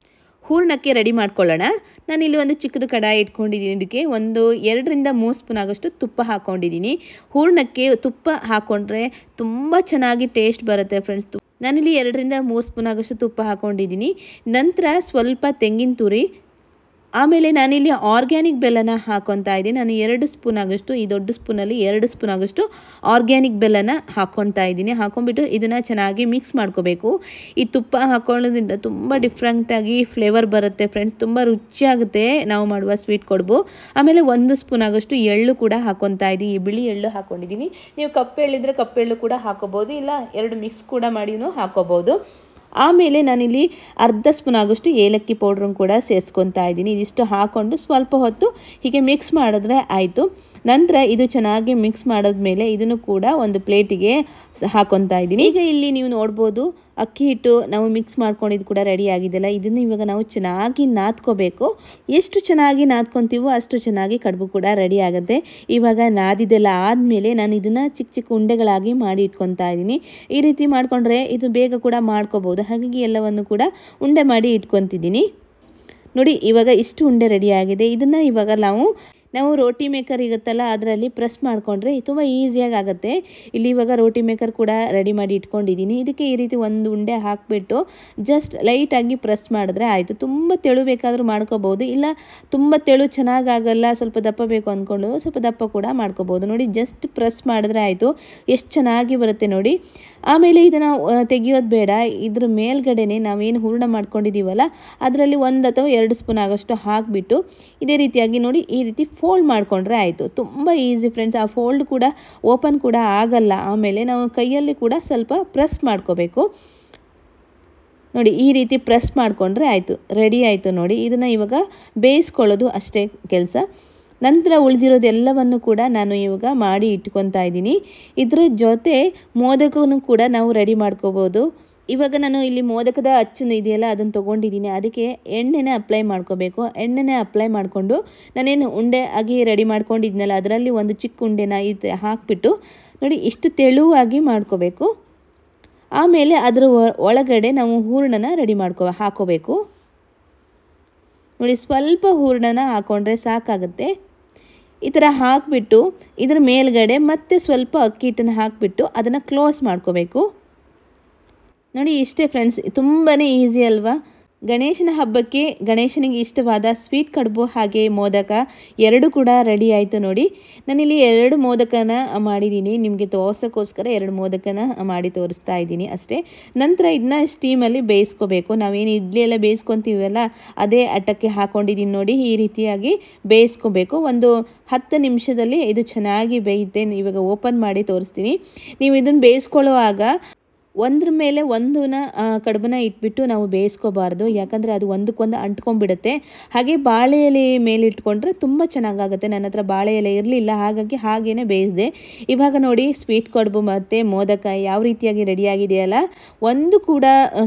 ಹೂರ್ಣಕ್ಕೆ ರೆಡಿ ಮಾಡ್ಕೊಳ್ಳೋಣ. ನಾನಿಲ್ಲಿ ಒಂದು ಚಿಕ್ಕದು ಕಡಾಯಿ ಇಟ್ಕೊಂಡಿದ್ದೀನಿ. ಇದಕ್ಕೆ 2-3 ಸ್ಪೂನ್ ಆಗೋಷ್ಟು ತುಪ್ಪ ಹಾಕ್ಕೊಂಡಿದ್ದೀನಿ. ಹೂರ್ಣಕ್ಕೆ ತುಪ್ಪ ಹಾಕ್ಕೊಂಡ್ರೆ ತುಂಬ ಚೆನ್ನಾಗಿ ಟೇಸ್ಟ್ ಬರುತ್ತೆ ಫ್ರೆಂಡ್ಸ್. ನಾನಿಲ್ಲಿ 2-3 ಸ್ಪೂನ್ ಆಗೋಷ್ಟು ತುಪ್ಪ ಹಾಕ್ಕೊಂಡಿದ್ದೀನಿ. ನಂತರ ಸ್ವಲ್ಪ ತೆಂಗಿನ ತುರಿ, ಆಮೇಲೆ ನಾನಿಲ್ಲಿ ಆರ್ಗ್ಯಾನಿಕ್ ಬೆಲ್ಲನ ಹಾಕ್ಕೊತಾ ಇದ್ದೀನಿ. ನಾನು 2 ಸ್ಪೂನ್ ಆಗೋಷ್ಟು, ಈ ದೊಡ್ಡ ಸ್ಪೂನಲ್ಲಿ 2 ಸ್ಪೂನ್ ಆಗೋಷ್ಟು ಆರ್ಗ್ಯಾನಿಕ್ ಬೆಲ್ಲನ ಹಾಕ್ಕೊತಾ ಇದ್ದೀನಿ. ಹಾಕ್ಕೊಂಡ್ಬಿಟ್ಟು ಇದನ್ನು ಚೆನ್ನಾಗಿ ಮಿಕ್ಸ್ ಮಾಡ್ಕೋಬೇಕು. ಈ ತುಪ್ಪ ಹಾಕೊಳ್ಳೋದ್ರಿಂದ ತುಂಬ ಡಿಫ್ರೆಂಟಾಗಿ ಫ್ಲೇವರ್ ಬರುತ್ತೆ ಫ್ರೆಂಡ್ಸ್, ತುಂಬ ರುಚಿಯಾಗುತ್ತೆ ನಾವು ಮಾಡುವ ಸ್ವೀಟ್ ಕಡುಬು. ಆಮೇಲೆ 1 ಸ್ಪೂನ್ ಆಗೋಷ್ಟು ಎಳ್ಳು ಕೂಡ ಹಾಕ್ಕೊತಾ ಇದ್ದೀನಿ. ಈ ಬಿಳಿ ಎಳ್ಳು ಹಾಕ್ಕೊಂಡಿದ್ದೀನಿ. ನೀವು ಕಪ್ಪು ಎಳ್ಳಿದ್ರೆ ಕಪ್ಪು ಎಳ್ಳು ಕೂಡ ಹಾಕೋಬೋದು, ಇಲ್ಲ 2 ಮಿಕ್ಸ್ ಕೂಡ ಮಾಡಿನೂ ಹಾಕೋಬೋದು. ಆಮೇಲೆ ನಾನಿಲ್ಲಿ ಅರ್ಧ ಸ್ಪೂನ್ ಆಗೋಷ್ಟು ಏಲಕ್ಕಿ ಪೌಡ್ರನ್ನು ಕೂಡ ಸೇರಿಸ್ಕೊತಾ ಇದ್ದೀನಿ. ಇದಿಷ್ಟು ಹಾಕ್ಕೊಂಡು ಸ್ವಲ್ಪ ಹೊತ್ತು ಹೀಗೆ ಮಿಕ್ಸ್ ಮಾಡಿದ್ರೆ ಆಯಿತು. ನಂತರ ಇದು ಚೆನ್ನಾಗಿ ಮಿಕ್ಸ್ ಮಾಡಿದ್ಮೇಲೆ ಇದನ್ನು ಕೂಡ ಒಂದು ಪ್ಲೇಟಿಗೆ ಹಾಕ್ಕೊತಾ ಇದ್ದೀನಿ. ಈಗ ಇಲ್ಲಿ ನೀವು ನೋಡ್ಬೋದು ಅಕ್ಕಿ ಹಿಟ್ಟು ನಾವು ಮಿಕ್ಸ್ ಮಾಡ್ಕೊಂಡಿದ್ದು ಕೂಡ ರೆಡಿ ಆಗಿದೆಯಲ್ಲ, ಇದನ್ನು ಇವಾಗ ನಾವು ಚೆನ್ನಾಗಿ ನಾದ್ಕೋಬೇಕು. ಎಷ್ಟು ಚೆನ್ನಾಗಿ ನಾದ್ಕೊತೀವೋ ಅಷ್ಟು ಚೆನ್ನಾಗಿ ಕಡುಬು ಕೂಡ ರೆಡಿ ಆಗುತ್ತೆ. ಇವಾಗ ನಾದಿದೆಲ್ಲ ಆದಮೇಲೆ ನಾನು ಇದನ್ನು ಚಿಕ್ಕ ಚಿಕ್ಕ ಉಂಡೆಗಳಾಗಿ ಮಾಡಿ ಇಟ್ಕೊತಾ ಇದ್ದೀನಿ. ಈ ರೀತಿ ಮಾಡಿಕೊಂಡ್ರೆ ಇದು ಬೇಗ ಕೂಡ ಮಾಡ್ಕೋಬೋದು. ಹಾಗಾಗಿ ಎಲ್ಲವನ್ನು ಕೂಡ ಉಂಡೆ ಮಾಡಿ ಇಟ್ಕೊತಿದ್ದೀನಿ. ನೋಡಿ ಇವಾಗ ಇಷ್ಟು ಉಂಡೆ ರೆಡಿ ಆಗಿದೆ. ಇದನ್ನು ಇವಾಗ ನಾವು ನಾವು ರೋಟಿ ಮೇಕರ್ ಇರುತ್ತಲ್ಲ ಅದರಲ್ಲಿ ಪ್ರೆಸ್ ಮಾಡಿಕೊಂಡ್ರೆ ತುಂಬ ಈಸಿಯಾಗಿ ಆಗುತ್ತೆ. ಇಲ್ಲಿ ಇವಾಗ ರೋಟಿ ಮೇಕರ್ ಕೂಡ ರೆಡಿ ಮಾಡಿ ಇಟ್ಕೊಂಡಿದ್ದೀನಿ. ಇದಕ್ಕೆ ಈ ರೀತಿ ಒಂದು ಉಂಡೆ ಹಾಕಿಬಿಟ್ಟು ಜಸ್ಟ್ ಲೈಟಾಗಿ ಪ್ರೆಸ್ ಮಾಡಿದ್ರೆ ಆಯಿತು. ತುಂಬ ತೆಳು ಬೇಕಾದರೂ ಮಾಡ್ಕೋಬೋದು, ಇಲ್ಲ ತುಂಬ ತೆಳು ಚೆನ್ನಾಗಾಗಲ್ಲ ಸ್ವಲ್ಪ ದಪ್ಪ ಬೇಕು ಅಂದ್ಕೊಂಡು ಸ್ವಲ್ಪ ದಪ್ಪ ಕೂಡ ಮಾಡ್ಕೋಬೋದು. ನೋಡಿ ಜಸ್ಟ್ ಪ್ರೆಸ್ ಮಾಡಿದ್ರೆ ಆಯಿತು, ಎಷ್ಟು ಚೆನ್ನಾಗಿ ಬರುತ್ತೆ ನೋಡಿ. ಆಮೇಲೆ ಇದನ್ನು ತೆಗಿಯೋದು ಬೇಡ, ಇದ್ರ ಮೇಲ್ಗಡೆನೆ ನಾವೇನು ಹೂರಣ ಮಾಡ್ಕೊಂಡಿದ್ದೀವಲ್ಲ ಅದರಲ್ಲಿ 1 ಅಥವಾ 2 ಸ್ಪೂನ್ ಆಗೋಷ್ಟು ಹಾಕಿಬಿಟ್ಟು ಇದೇ ರೀತಿಯಾಗಿ ನೋಡಿ ಈ ರೀತಿ ಫೋಲ್ಡ್ ಮಾಡಿಕೊಂಡ್ರೆ ಆಯಿತು. ತುಂಬ ಈಸಿ ಫ್ರೆಂಡ್ಸ್. ಆ ಫೋಲ್ಡ್ ಕೂಡ ಓಪನ್ ಕೂಡ ಆಗಲ್ಲ. ಆಮೇಲೆ ನಾವು ಕೈಯಲ್ಲಿ ಕೂಡ ಸ್ವಲ್ಪ ಪ್ರೆಸ್ ಮಾಡ್ಕೋಬೇಕು ನೋಡಿ. ಈ ರೀತಿ ಪ್ರೆಸ್ ಮಾಡಿಕೊಂಡ್ರೆ ಆಯಿತು, ರೆಡಿ ಆಯಿತು ನೋಡಿ. ಇದನ್ನು ಇವಾಗ ಬೇಯಿಸ್ಕೊಳ್ಳೋದು ಅಷ್ಟೇ ಕೆಲಸ. ನಂತರ ಉಳಿದಿರೋದೆಲ್ಲವನ್ನು ಕೂಡ ನಾನು ಇವಾಗ ಮಾಡಿ ಇಟ್ಕೊತಾ ಇದ್ದೀನಿ. ಇದ್ರ ಜೊತೆ ಮೋದಕವನ್ನು ಕೂಡ ನಾವು ರೆಡಿ ಮಾಡ್ಕೋಬೋದು. ಇವಾಗ ನಾನು ಇಲ್ಲಿ ಮೋದಕದ ಅಚ್ಚನ್ನು ಇದೆಯಲ್ಲ ಅದನ್ನು ತೊಗೊಂಡಿದ್ದೀನಿ. ಅದಕ್ಕೆ ಎಣ್ಣೆನ ಅಪ್ಲೈ ಮಾಡ್ಕೋಬೇಕು. ಎಣ್ಣೆನ ಅಪ್ಲೈ ಮಾಡಿಕೊಂಡು ನಾನೇನು ಉಂಡೆ ಆಗಿ ರೆಡಿ ಮಾಡ್ಕೊಂಡಿದ್ನಲ್ಲ ಅದರಲ್ಲಿ ಒಂದು ಚಿಕ್ಕ ಉಂಡೆನ ಹಾಕಿಬಿಟ್ಟು ನೋಡಿ ಇಷ್ಟು ತೆಳುವಾಗಿ ಮಾಡ್ಕೋಬೇಕು. ಆಮೇಲೆ ಅದರ ಒಳಗಡೆ ನಾವು ಹೂರಣನ ರೆಡಿ ಹಾಕೋಬೇಕು ನೋಡಿ. ಸ್ವಲ್ಪ ಹೂರಣನ ಹಾಕ್ಕೊಂಡ್ರೆ ಸಾಕಾಗುತ್ತೆ. ಈ ಥರ ಹಾಕಿಬಿಟ್ಟು ಇದ್ರ ಮೇಲ್ಗಡೆ ಮತ್ತೆ ಸ್ವಲ್ಪ ಅಕ್ಕಿ ಹಿಟ್ಟನ್ನು ಹಾಕಿಬಿಟ್ಟು ಅದನ್ನು ಕ್ಲೋಸ್ ಮಾಡ್ಕೋಬೇಕು ನೋಡಿ. ಇಷ್ಟೇ ಫ್ರೆಂಡ್ಸ್, ತುಂಬಾ ಈಸಿ ಅಲ್ವಾ. ಗಣೇಶನ ಹಬ್ಬಕ್ಕೆ ಗಣೇಶನಿಗೆ ಇಷ್ಟವಾದ ಸ್ವೀಟ್ ಕಡುಬು ಹಾಗೆ ಮೋದಕ ಎರಡು ಕೂಡ ರೆಡಿ ಆಯಿತು ನೋಡಿ. ನಾನಿಲ್ಲಿ 2 ಮೋದಕನ ಮಾಡಿದ್ದೀನಿ, ನಿಮಗೆ ತೋರ್ಸೋಕ್ಕೋಸ್ಕರ 2 ಮೋದಕನ ಮಾಡಿ ತೋರಿಸ್ತಾ ಇದ್ದೀನಿ ಅಷ್ಟೇ. ನಂತರ ಇದನ್ನ ಸ್ಟೀಮಲ್ಲಿ ಬೇಯಿಸ್ಕೋಬೇಕು. ನಾವೇನು ಇಡ್ಲಿ ಎಲ್ಲ ಬೇಯಿಸ್ಕೊತೀವಲ್ಲ ಅದೇ ಅಟ್ಟಕ್ಕೆ ಹಾಕ್ಕೊಂಡಿದ್ದೀನಿ ನೋಡಿ. ಈ ರೀತಿಯಾಗಿ ಬೇಯಿಸ್ಕೋಬೇಕು. ಒಂದು 10 ನಿಮಿಷದಲ್ಲಿ ಇದು ಚೆನ್ನಾಗಿ ಬೇಯುತ್ತೆ. ಇವಾಗ ಓಪನ್ ಮಾಡಿ ತೋರಿಸ್ತೀನಿ. ನೀವು ಇದನ್ನು ಬೇಯಿಸ್ಕೊಳ್ಳುವಾಗ ಒಂದ್ರ ಮೇಲೆ ಒಂದನ್ನ ಕಡುಬನ್ನ ಇಟ್ಬಿಟ್ಟು ನಾವು ಬೇಯಿಸ್ಕೋಬಾರ್ದು, ಯಾಕಂದರೆ ಅದು ಒಂದಕ್ಕೊಂದು ಅಂಟ್ಕೊಂಡ್ಬಿಡುತ್ತೆ. ಹಾಗೆ ಬಾಳೆ ಎಲೆ ಮೇಲೆ ಇಟ್ಕೊಂಡ್ರೆ ತುಂಬ ಚೆನ್ನಾಗಾಗುತ್ತೆ. ನನ್ನ ಹತ್ರ ಬಾಳೆ ಎಲೆ ಇರಲಿಲ್ಲ, ಹಾಗಾಗಿ ಹಾಗೇ ಬೇಯಿಸಿದೆ. ಇವಾಗ ನೋಡಿ ಸ್ವೀಟ್ ಕಡುಬು ಮತ್ತು ಮೋದಕ ಯಾವ ರೀತಿಯಾಗಿ ರೆಡಿಯಾಗಿದೆಯಲ್ಲ, ಒಂದು ಕೂಡ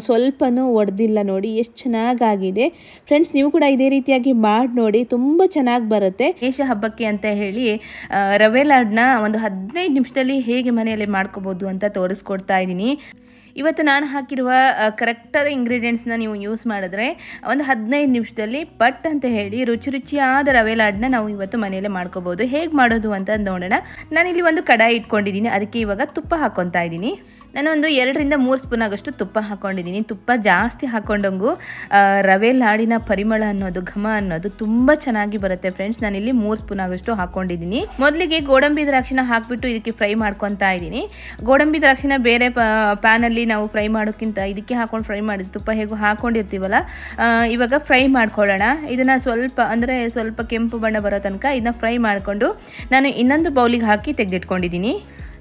ಸ್ವಲ್ಪನೂ ಒಡೆದಿಲ್ಲ ನೋಡಿ, ಎಷ್ಟು ಚೆನ್ನಾಗಾಗಿದೆ. ಫ್ರೆಂಡ್ಸ್, ನೀವು ಕೂಡ ಇದೇ ರೀತಿಯಾಗಿ ಮಾಡಿ ನೋಡಿ, ತುಂಬ ಚೆನ್ನಾಗಿ ಬರುತ್ತೆ. ಗಣೇಶ ಹಬ್ಬಕ್ಕೆ ಅಂತ ಹೇಳಿ ರವೆ ಲಾಡ್ನ ಒಂದು 15 ನಿಮಿಷದಲ್ಲಿ ಹೇಗೆ ಮನೆಯಲ್ಲಿ ಮಾಡ್ಕೋಬೋದು ಅಂತ ತೋರಿಸ್ಕೊಡ್ತಾ ಇದ್ದೀನಿ. ಇವತ್ತು ನಾನು ಹಾಕಿರುವ ಕರೆಕ್ಟಾದ ಇಂಗ್ರೀಡಿಯೆಂಟ್ಸ್ನ ನೀವು ಯೂಸ್ ಮಾಡಿದ್ರೆ ಒಂದು 15 ನಿಮಿಷದಲ್ಲಿ ಪಟ್ ಅಂತ ಹೇಳಿ ರುಚಿಯಾದ ರವೆ ಲಾಡ್ನ ನಾವು ಇವತ್ತು ಮನೆಯಲ್ಲೇ ಮಾಡ್ಕೋಬೋದು. ಹೇಗೆ ಮಾಡೋದು ಅಂತ ನೋಡೋಣ. ನಾನಿಲ್ಲಿ ಒಂದು ಕಡಾಯಿ ಇಟ್ಕೊಂಡಿದ್ದೀನಿ, ಅದಕ್ಕೆ ಇವಾಗ ತುಪ್ಪ ಹಾಕ್ಕೊತಾ ಇದ್ದೀನಿ. ನಾನು ಒಂದು 2 ರಿಂದ 3 ಸ್ಪೂನ್ ಆಗೋಷ್ಟು ತುಪ್ಪ ಹಾಕ್ಕೊಂಡಿದ್ದೀನಿ. ತುಪ್ಪ ಜಾಸ್ತಿ ಹಾಕ್ಕೊಂಡಂಗೂ ರವೆ ಲಾಡಿನ ಪರಿಮಳ ಅನ್ನೋದು, ಘಮ ಅನ್ನೋದು ತುಂಬ ಚೆನ್ನಾಗಿ ಬರುತ್ತೆ ಫ್ರೆಂಡ್ಸ್. ನಾನಿಲ್ಲಿ 3 ಸ್ಪೂನ್ ಆಗೋಷ್ಟು ಹಾಕ್ಕೊಂಡಿದ್ದೀನಿ. ಮೊದಲಿಗೆ ಗೋಡಂಬಿ ದ್ರಾಕ್ಷಿನ ಹಾಕಿಬಿಟ್ಟು ಇದಕ್ಕೆ ಫ್ರೈ ಮಾಡ್ಕೊತಾ ಇದ್ದೀನಿ. ಗೋಡಂಬಿ ದ್ರಾಕ್ಷಿನ ಬೇರೆ ಪ್ಯಾನಲ್ಲಿ ನಾವು ಫ್ರೈ ಮಾಡೋಕ್ಕಿಂತ ಇದಕ್ಕೆ ಹಾಕೊಂಡು ಫ್ರೈ ಮಾಡಿದ ತುಪ್ಪ ಹೇಗೂ ಹಾಕ್ಕೊಂಡಿರ್ತೀವಲ್ಲ, ಇವಾಗ ಫ್ರೈ ಮಾಡ್ಕೊಳ್ಳೋಣ. ಇದನ್ನು ಸ್ವಲ್ಪ ಕೆಂಪು ಬಣ್ಣ ಬರೋ ತನಕ ಇದನ್ನ ಫ್ರೈ ಮಾಡಿಕೊಂಡು ನಾನು ಇನ್ನೊಂದು ಬೌಲಿಗೆ ಹಾಕಿ ತೆಗೆದಿಟ್ಕೊಂಡಿದ್ದೀನಿ.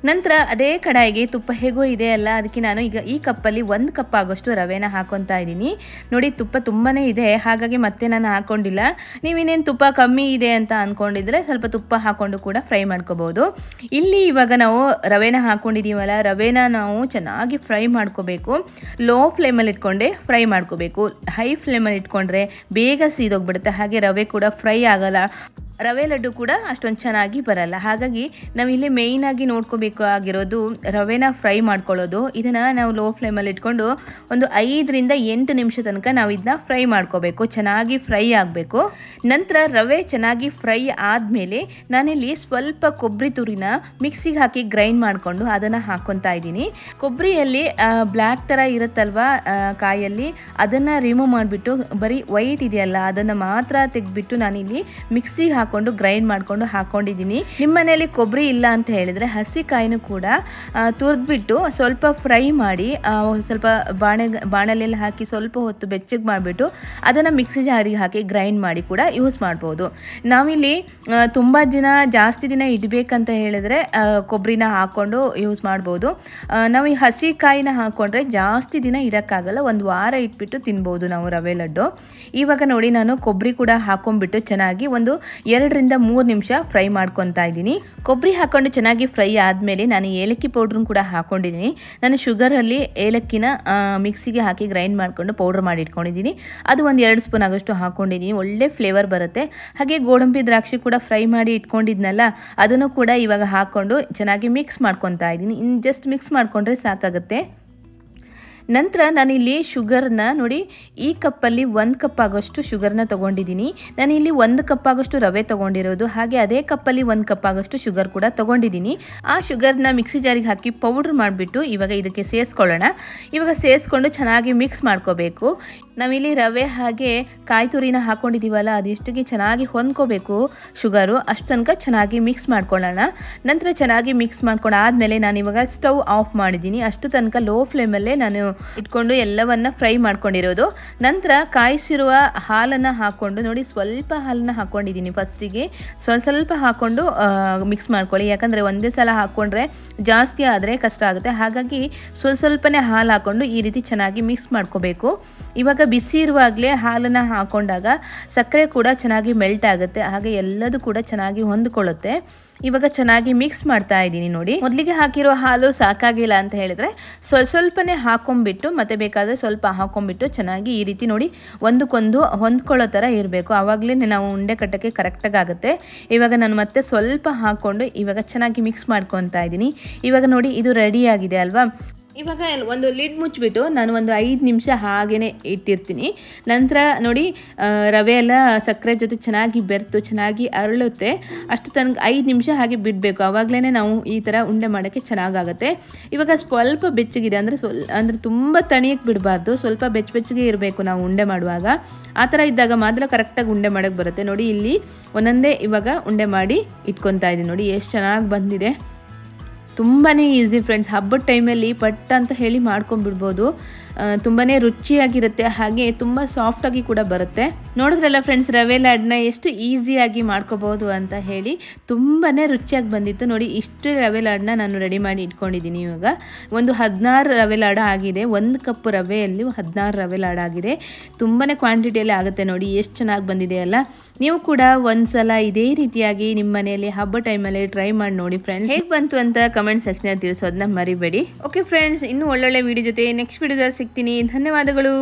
ನಂತರ ಅದೇ ಕಡಾಯಿಗೆ ತುಪ್ಪ ಹೇಗೋ ಇದೆ ಅಲ್ಲ, ಅದಕ್ಕೆ ನಾನು ಈಗ ಈ ಕಪ್ಪಲ್ಲಿ 1 ಕಪ್ ಆಗೋಷ್ಟು ರವೆನ ಹಾಕ್ಕೊತಾ ಇದ್ದೀನಿ ನೋಡಿ. ತುಪ್ಪ ತುಂಬಾ ಇದೆ, ಹಾಗಾಗಿ ಮತ್ತೆ ನಾನು ಹಾಕ್ಕೊಂಡಿಲ್ಲ. ನೀವೇನೇನು ತುಪ್ಪ ಕಮ್ಮಿ ಇದೆ ಅಂತ ಅಂದ್ಕೊಂಡಿದ್ರೆ ಸ್ವಲ್ಪ ತುಪ್ಪ ಹಾಕ್ಕೊಂಡು ಕೂಡ ಫ್ರೈ ಮಾಡ್ಕೋಬೋದು. ಇಲ್ಲಿ ಇವಾಗ ನಾವು ರವೆನ ಹಾಕ್ಕೊಂಡಿದ್ದೀವಲ್ಲ, ರವೆನ ನಾವು ಚೆನ್ನಾಗಿ ಫ್ರೈ ಮಾಡ್ಕೋಬೇಕು. ಲೋ ಫ್ಲೇಮಲ್ಲಿ ಇಟ್ಕೊಂಡೆ ಫ್ರೈ ಮಾಡ್ಕೋಬೇಕು. ಹೈ ಫ್ಲೇಮಲ್ಲಿ ಇಟ್ಕೊಂಡ್ರೆ ಬೇಗ ಸೀದೋಗ್ಬಿಡುತ್ತೆ, ಹಾಗೆ ರವೆ ಕೂಡ ಫ್ರೈ ಆಗಲ್ಲ. ರವೆ ಲಡ್ಡು ಕೂಡ ಅಷ್ಟೊಂದು ಚೆನ್ನಾಗಿ ಬರಲ್ಲ. ಹಾಗಾಗಿ ನಾವಿಲ್ಲಿ ಮೇಯ್ನಾಗಿ ನೋಡ್ಕೋಬೇಕಾಗಿರೋದು ರವೆನ ಫ್ರೈ ಮಾಡ್ಕೊಳ್ಳೋದು. ಇದನ್ನು ನಾವು ಲೋ ಫ್ಲೇಮಲ್ಲಿ ಇಟ್ಕೊಂಡು ಒಂದು 5 ರಿಂದ 8 ನಿಮಿಷ ತನಕ ನಾವು ಇದನ್ನ ಫ್ರೈ ಮಾಡ್ಕೋಬೇಕು. ಚೆನ್ನಾಗಿ ಫ್ರೈ ಆಗಬೇಕು. ನಂತರ ರವೆ ಚೆನ್ನಾಗಿ ಫ್ರೈ ಆದಮೇಲೆ ನಾನಿಲ್ಲಿ ಸ್ವಲ್ಪ ಕೊಬ್ಬರಿ ತುರಿನ ಮಿಕ್ಸಿಗೆ ಹಾಕಿ ಗ್ರೈಂಡ್ ಮಾಡಿಕೊಂಡು ಅದನ್ನು ಹಾಕ್ಕೊತಾ ಇದ್ದೀನಿ. ಕೊಬ್ಬರಿಯಲ್ಲಿ ಬ್ಲ್ಯಾಕ್ ಥರ ಇರುತ್ತಲ್ವ ಕಾಯಲ್ಲಿ, ಅದನ್ನು ರಿಮೂವ್ ಮಾಡಿಬಿಟ್ಟು ಬರೀ ವೈಟ್ ಇದೆಯಲ್ಲ ಅದನ್ನು ಮಾತ್ರ ತೆಗೆದ್ಬಿಟ್ಟು ನಾನಿಲ್ಲಿ ಮಿಕ್ಸಿಗೆ ಹಾಕೊಂಡು ಗ್ರೈಂಡ್ ಮಾಡ್ಕೊಂಡು ಹಾಕೊಂಡಿದ್ದೀನಿ. ನಿಮ್ಮ ಮನೆಯಲ್ಲಿ ಕೊಬ್ಬರಿ ಇಲ್ಲ ಅಂತ ಹೇಳಿದ್ರೆ ಹಸಿಕಾಯಿನೂ ಕೂಡ ತುರಿದ್ಬಿಟ್ಟು ಸ್ವಲ್ಪ ಫ್ರೈ ಮಾಡಿ ಸ್ವಲ್ಪ ಬಾಣಲೆಯಲ್ಲಿ ಹಾಕಿ ಸ್ವಲ್ಪ ಹೊತ್ತು ಬೆಚ್ಚಗೆ ಮಾಡಿಬಿಟ್ಟು ಅದನ್ನು ಮಿಕ್ಸಿ ಜಾರಿಗೆ ಹಾಕಿ ಗ್ರೈಂಡ್ ಮಾಡಿ ಕೂಡ ಯೂಸ್ ಮಾಡ್ಬೋದು. ನಾವಿಲ್ಲಿ ತುಂಬ ಜಾಸ್ತಿ ದಿನ ಇಡಬೇಕಂತ ಹೇಳಿದ್ರೆ ಕೊಬ್ಬರಿನ ಹಾಕ್ಕೊಂಡು ಯೂಸ್ ಮಾಡ್ಬೋದು. ನಾವು ಈ ಹಸಿಕಾಯಿನ ಹಾಕ್ಕೊಂಡ್ರೆ ಜಾಸ್ತಿ ದಿನ ಇಡೋಕ್ಕಾಗಲ್ಲ, 1 ವಾರ ಇಟ್ಬಿಟ್ಟು ತಿನ್ಬೋದು ನಾವು ರವೆ ಲಡ್ಡು. ಇವಾಗ ನೋಡಿ ನಾನು ಕೊಬ್ಬರಿ ಕೂಡ ಹಾಕೊಂಡ್ಬಿಟ್ಟು ಚೆನ್ನಾಗಿ ಒಂದು 2 ರಿಂದ 3 ನಿಮಿಷ ಫ್ರೈ ಮಾಡ್ಕೊತಾ ಇದ್ದೀನಿ. ಕೊಬ್ಬರಿ ಹಾಕೊಂಡು ಚೆನ್ನಾಗಿ ಫ್ರೈ ಆದಮೇಲೆ ನಾನು ಏಲಕ್ಕಿ ಪೌಡ್ರನ್ನು ಕೂಡ ಹಾಕೊಂಡಿದ್ದೀನಿ. ನಾನು ಶುಗರಲ್ಲಿ ಏಲಕ್ಕಿನ ಮಿಕ್ಸಿಗೆ ಹಾಕಿ ಗ್ರೈಂಡ್ ಮಾಡಿಕೊಂಡು ಪೌಡ್ರ್ ಮಾಡಿ ಇಟ್ಕೊಂಡಿದ್ದೀನಿ. ಅದು ಒಂದು 2 ಸ್ಪೂನ್ ಆಗೋಷ್ಟು ಹಾಕೊಂಡಿದ್ದೀನಿ, ಒಳ್ಳೆ ಫ್ಲೇವರ್ ಬರುತ್ತೆ. ಹಾಗೆ ಗೋಡಂಬಿ ದ್ರಾಕ್ಷಿ ಕೂಡ ಫ್ರೈ ಮಾಡಿ ಇಟ್ಕೊಂಡಿದ್ನಲ್ಲ, ಅದನ್ನು ಕೂಡ ಇವಾಗ ಹಾಕ್ಕೊಂಡು ಚೆನ್ನಾಗಿ ಮಿಕ್ಸ್ ಮಾಡ್ಕೊತಾ ಇದ್ದೀನಿ. ಜಸ್ಟ್ ಮಿಕ್ಸ್ ಮಾಡಿಕೊಂಡ್ರೆ ಸಾಕಾಗುತ್ತೆ. ನಂತರ ನಾನಿಲ್ಲಿ ಶುಗರ್ನ ನೋಡಿ, ಈ ಕಪ್ಪಲ್ಲಿ 1 ಕಪ್ ಆಗೋಷ್ಟು ಶುಗರ್ನ ತೊಗೊಂಡಿದ್ದೀನಿ. ನಾನಿಲ್ಲಿ 1 ಕಪ್ ಆಗೋಷ್ಟು ರವೆ ತೊಗೊಂಡಿರೋದು, ಹಾಗೆ ಅದೇ ಕಪ್ಪಲ್ಲಿ 1 ಕಪ್ ಆಗೋಷ್ಟು ಶುಗರ್ ಕೂಡ ತೊಗೊಂಡಿದ್ದೀನಿ. ಆ ಶುಗರ್ನ ಮಿಕ್ಸಿ ಜಾರಿಗೆ ಹಾಕಿ ಪೌಡ್ರ್ ಮಾಡಿಬಿಟ್ಟು ಇವಾಗ ಇದಕ್ಕೆ ಸೇರಿಸ್ಕೊಳ್ಳೋಣ. ಇವಾಗ ಸೇರಿಸ್ಕೊಂಡು ಚೆನ್ನಾಗಿ ಮಿಕ್ಸ್ ಮಾಡ್ಕೋಬೇಕು. ನಾವಿಲ್ಲಿ ರವೆ ಹಾಗೆ ಕಾಯಿ ತುರಿನ ಹಾಕ್ಕೊಂಡಿದ್ದೀವಲ್ಲ, ಅದೆಷ್ಟಿಗೆ ಚೆನ್ನಾಗಿ ಹೊಂದ್ಕೋಬೇಕು ಶುಗರು, ಅಷ್ಟು ತನಕ ಚೆನ್ನಾಗಿ ಮಿಕ್ಸ್ ಮಾಡ್ಕೊಳ್ಳೋಣ. ನಂತರ ಚೆನ್ನಾಗಿ ಮಿಕ್ಸ್ ಮಾಡ್ಕೊಂಡಾದ್ಮೇಲೆ ನಾನು ಇವಾಗ ಸ್ಟವ್ ಆಫ್ ಮಾಡಿದ್ದೀನಿ. ಅಷ್ಟು ತನಕ ಲೋ ಫ್ಲೇಮಲ್ಲೇ ನಾನು ಇಟ್ಕೊಂಡು ಎಲ್ಲವನ್ನ ಫ್ರೈ ಮಾಡ್ಕೊಂಡಿರೋದು. ನಂತರ ಕಾಯಿಸಿರುವ ಹಾಲನ್ನು ಹಾಕ್ಕೊಂಡು ನೋಡಿ, ಸ್ವಲ್ಪ ಹಾಲನ್ನು ಹಾಕ್ಕೊಂಡಿದ್ದೀನಿ ಫಸ್ಟಿಗೆ. ಸ್ವಲ್ಪ ಹಾಕ್ಕೊಂಡು ಮಿಕ್ಸ್ ಮಾಡ್ಕೊಳ್ಳಿ, ಯಾಕಂದರೆ ಒಂದೇ ಸಲ ಹಾಕ್ಕೊಂಡ್ರೆ ಜಾಸ್ತಿ ಆದರೆ ಕಷ್ಟ ಆಗುತ್ತೆ. ಹಾಗಾಗಿ ಸ್ವಲ್ಪನೇ ಹಾಲು ಹಾಕ್ಕೊಂಡು ಈ ರೀತಿ ಚೆನ್ನಾಗಿ ಮಿಕ್ಸ್ ಮಾಡ್ಕೋಬೇಕು. ಇವಾಗ ಬಿಸಿ ಇರುವಾಗಲೇ ಹಾಲನ್ನು ಹಾಕೊಂಡಾಗ ಸಕ್ಕರೆ ಕೂಡ ಚೆನ್ನಾಗಿ ಮೆಲ್ಟ್ ಆಗುತ್ತೆ, ಹಾಗೆ ಎಲ್ಲದೂ ಕೂಡ ಚೆನ್ನಾಗಿ ಹೊಂದ್ಕೊಳ್ಳುತ್ತೆ. ಇವಾಗ ಚೆನ್ನಾಗಿ ಮಿಕ್ಸ್ ಮಾಡ್ತಾ ಇದ್ದೀನಿ ನೋಡಿ. ಮೊದಲಿಗೆ ಹಾಕಿರೋ ಹಾಲು ಸಾಕಾಗಿಲ್ಲ ಅಂತ ಹೇಳಿದ್ರೆ ಸ್ವಲ್ಪನೇ ಹಾಕೊಂಡ್ಬಿಟ್ಟು ಮತ್ತೆ ಬೇಕಾದರೆ ಸ್ವಲ್ಪ ಹಾಕೊಂಡ್ಬಿಟ್ಟು ಚೆನ್ನಾಗಿ ಈ ರೀತಿ ನೋಡಿ ಒಂದಕ್ಕೊಂದು ಹೊಂದ್ಕೊಳ್ಳೋ ಥರ ಇರಬೇಕು. ಆವಾಗಲೇ ನಾವು ಉಂಡೆ ಕಟ್ಟೋಕ್ಕೆ ಕರೆಕ್ಟಾಗಿ ಆಗುತ್ತೆ. ಇವಾಗ ನಾನು ಮತ್ತೆ ಸ್ವಲ್ಪ ಹಾಕ್ಕೊಂಡು ಇವಾಗ ಚೆನ್ನಾಗಿ ಮಿಕ್ಸ್ ಮಾಡ್ಕೊತಾ ಇದ್ದೀನಿ. ಇವಾಗ ನೋಡಿ ಇದು ರೆಡಿ ಆಗಿದೆ ಅಲ್ವಾ. ಇವಾಗ ಒಂದು ಲಿಡ್ ಮುಚ್ಚಿಬಿಟ್ಟು ನಾನು ಒಂದು 5 ನಿಮಿಷ ಹಾಗೇ ಇಟ್ಟಿರ್ತೀನಿ. ನಂತರ ನೋಡಿ ರವೆ ಎಲ್ಲ ಸಕ್ಕರೆ ಜೊತೆ ಚೆನ್ನಾಗಿ ಬೆರೆತು ಚೆನ್ನಾಗಿ ಅರಳುತ್ತೆ. ಅಷ್ಟು ತನಕ 5 ನಿಮಿಷ ಹಾಗೆ ಬಿಡಬೇಕು. ಆವಾಗಲೇ ನಾವು ಈ ಥರ ಉಂಡೆ ಮಾಡೋಕ್ಕೆ ಚೆನ್ನಾಗಾಗುತ್ತೆ. ಇವಾಗ ಸ್ವಲ್ಪ ಬೆಚ್ಚಗಿದೆ ಅಂದರೆ ತುಂಬ ತಣಿಯಕ್ಕೆ ಬಿಡಬಾರ್ದು, ಸ್ವಲ್ಪ ಬೆಚ್ಚಗೆ ಇರಬೇಕು ನಾವು ಉಂಡೆ ಮಾಡುವಾಗ. ಆ ಥರ ಇದ್ದಾಗ ಮಾತ್ರ ಕರೆಕ್ಟಾಗಿ ಉಂಡೆ ಮಾಡೋಕ್ಕೆ ಬರುತ್ತೆ. ನೋಡಿ ಇಲ್ಲಿ ಒಂದೊಂದೇ ಇವಾಗ ಉಂಡೆ ಮಾಡಿ ಇಟ್ಕೊತಾ ಇದ್ದೀನಿ. ನೋಡಿ ಎಷ್ಟು ಚೆನ್ನಾಗಿ ಬಂದಿದೆ. ತುಂಬಾ ಈಸಿ ಫ್ರೆಂಡ್ಸ್. ಹಬ್ಬದ ಟೈಮಲ್ಲಿ ಪಟ್ಟ ಅಂತ ಹೇಳಿ ಮಾಡ್ಕೊಂಡ್ಬಿಡ್ಬೋದು. ತುಂಬಾ ರುಚಿಯಾಗಿರುತ್ತೆ, ಹಾಗೆ ತುಂಬ ಸಾಫ್ಟಾಗಿ ಕೂಡ ಬರುತ್ತೆ. ನೋಡಿದ್ರಲ್ಲ ಫ್ರೆಂಡ್ಸ್, ರವೆ ಲಾಡನ್ನ ಎಷ್ಟು ಈಸಿಯಾಗಿ ಮಾಡ್ಕೋಬೋದು ಅಂತ ಹೇಳಿ. ತುಂಬಾ ರುಚಿಯಾಗಿ ಬಂದಿತ್ತು ನೋಡಿ. ಇಷ್ಟು ರವೆ ಲಾಡನ್ನ ನಾನು ರೆಡಿ ಮಾಡಿ ಇಟ್ಕೊಂಡಿದ್ದೀನಿ. ಇವಾಗ ಒಂದು 16 ರವೆ ಲಾಡ ಆಗಿದೆ. 1 ಕಪ್ ರವೆಯಲ್ಲಿ 16 ರವೆ ಲಾಡ ಆಗಿದೆ. ತುಂಬಾ ಕ್ವಾಂಟಿಟಿಯಲ್ಲಿ ಆಗುತ್ತೆ ನೋಡಿ. ಎಷ್ಟು ಚೆನ್ನಾಗಿ ಬಂದಿದೆ ಅಲ್ಲ. ನೀವು ಕೂಡ ಒಂದ್ಸಲ ಇದೇ ರೀತಿಯಾಗಿ ನಿಮ್ಮ ಮನೆಯಲ್ಲಿ ಹಬ್ಬ ಟೈಮಲ್ಲಿ ಟ್ರೈ ಮಾಡಿ ನೋಡಿ ಫ್ರೆಂಡ್ಸ್. ಹೇಗೆ ಬಂತು ಅಂತ ಕಮೆಂಟ್ ಸೆಕ್ಷನ್ ತಿಳಿಸೋದನ್ನ ಮರಿಬೇಡಿ. ಓಕೆ ಫ್ರೆಂಡ್ಸ್, ಇನ್ನೂ ಒಳ್ಳೊಳ್ಳೆ ವಿಡಿಯೋ ಜೊತೆ ನೆಕ್ಸ್ಟ್ ವಿಡಿಯೋದಲ್ಲಿ ಸಿಗ್ತೀನಿ. ಧನ್ಯವಾದಗಳು.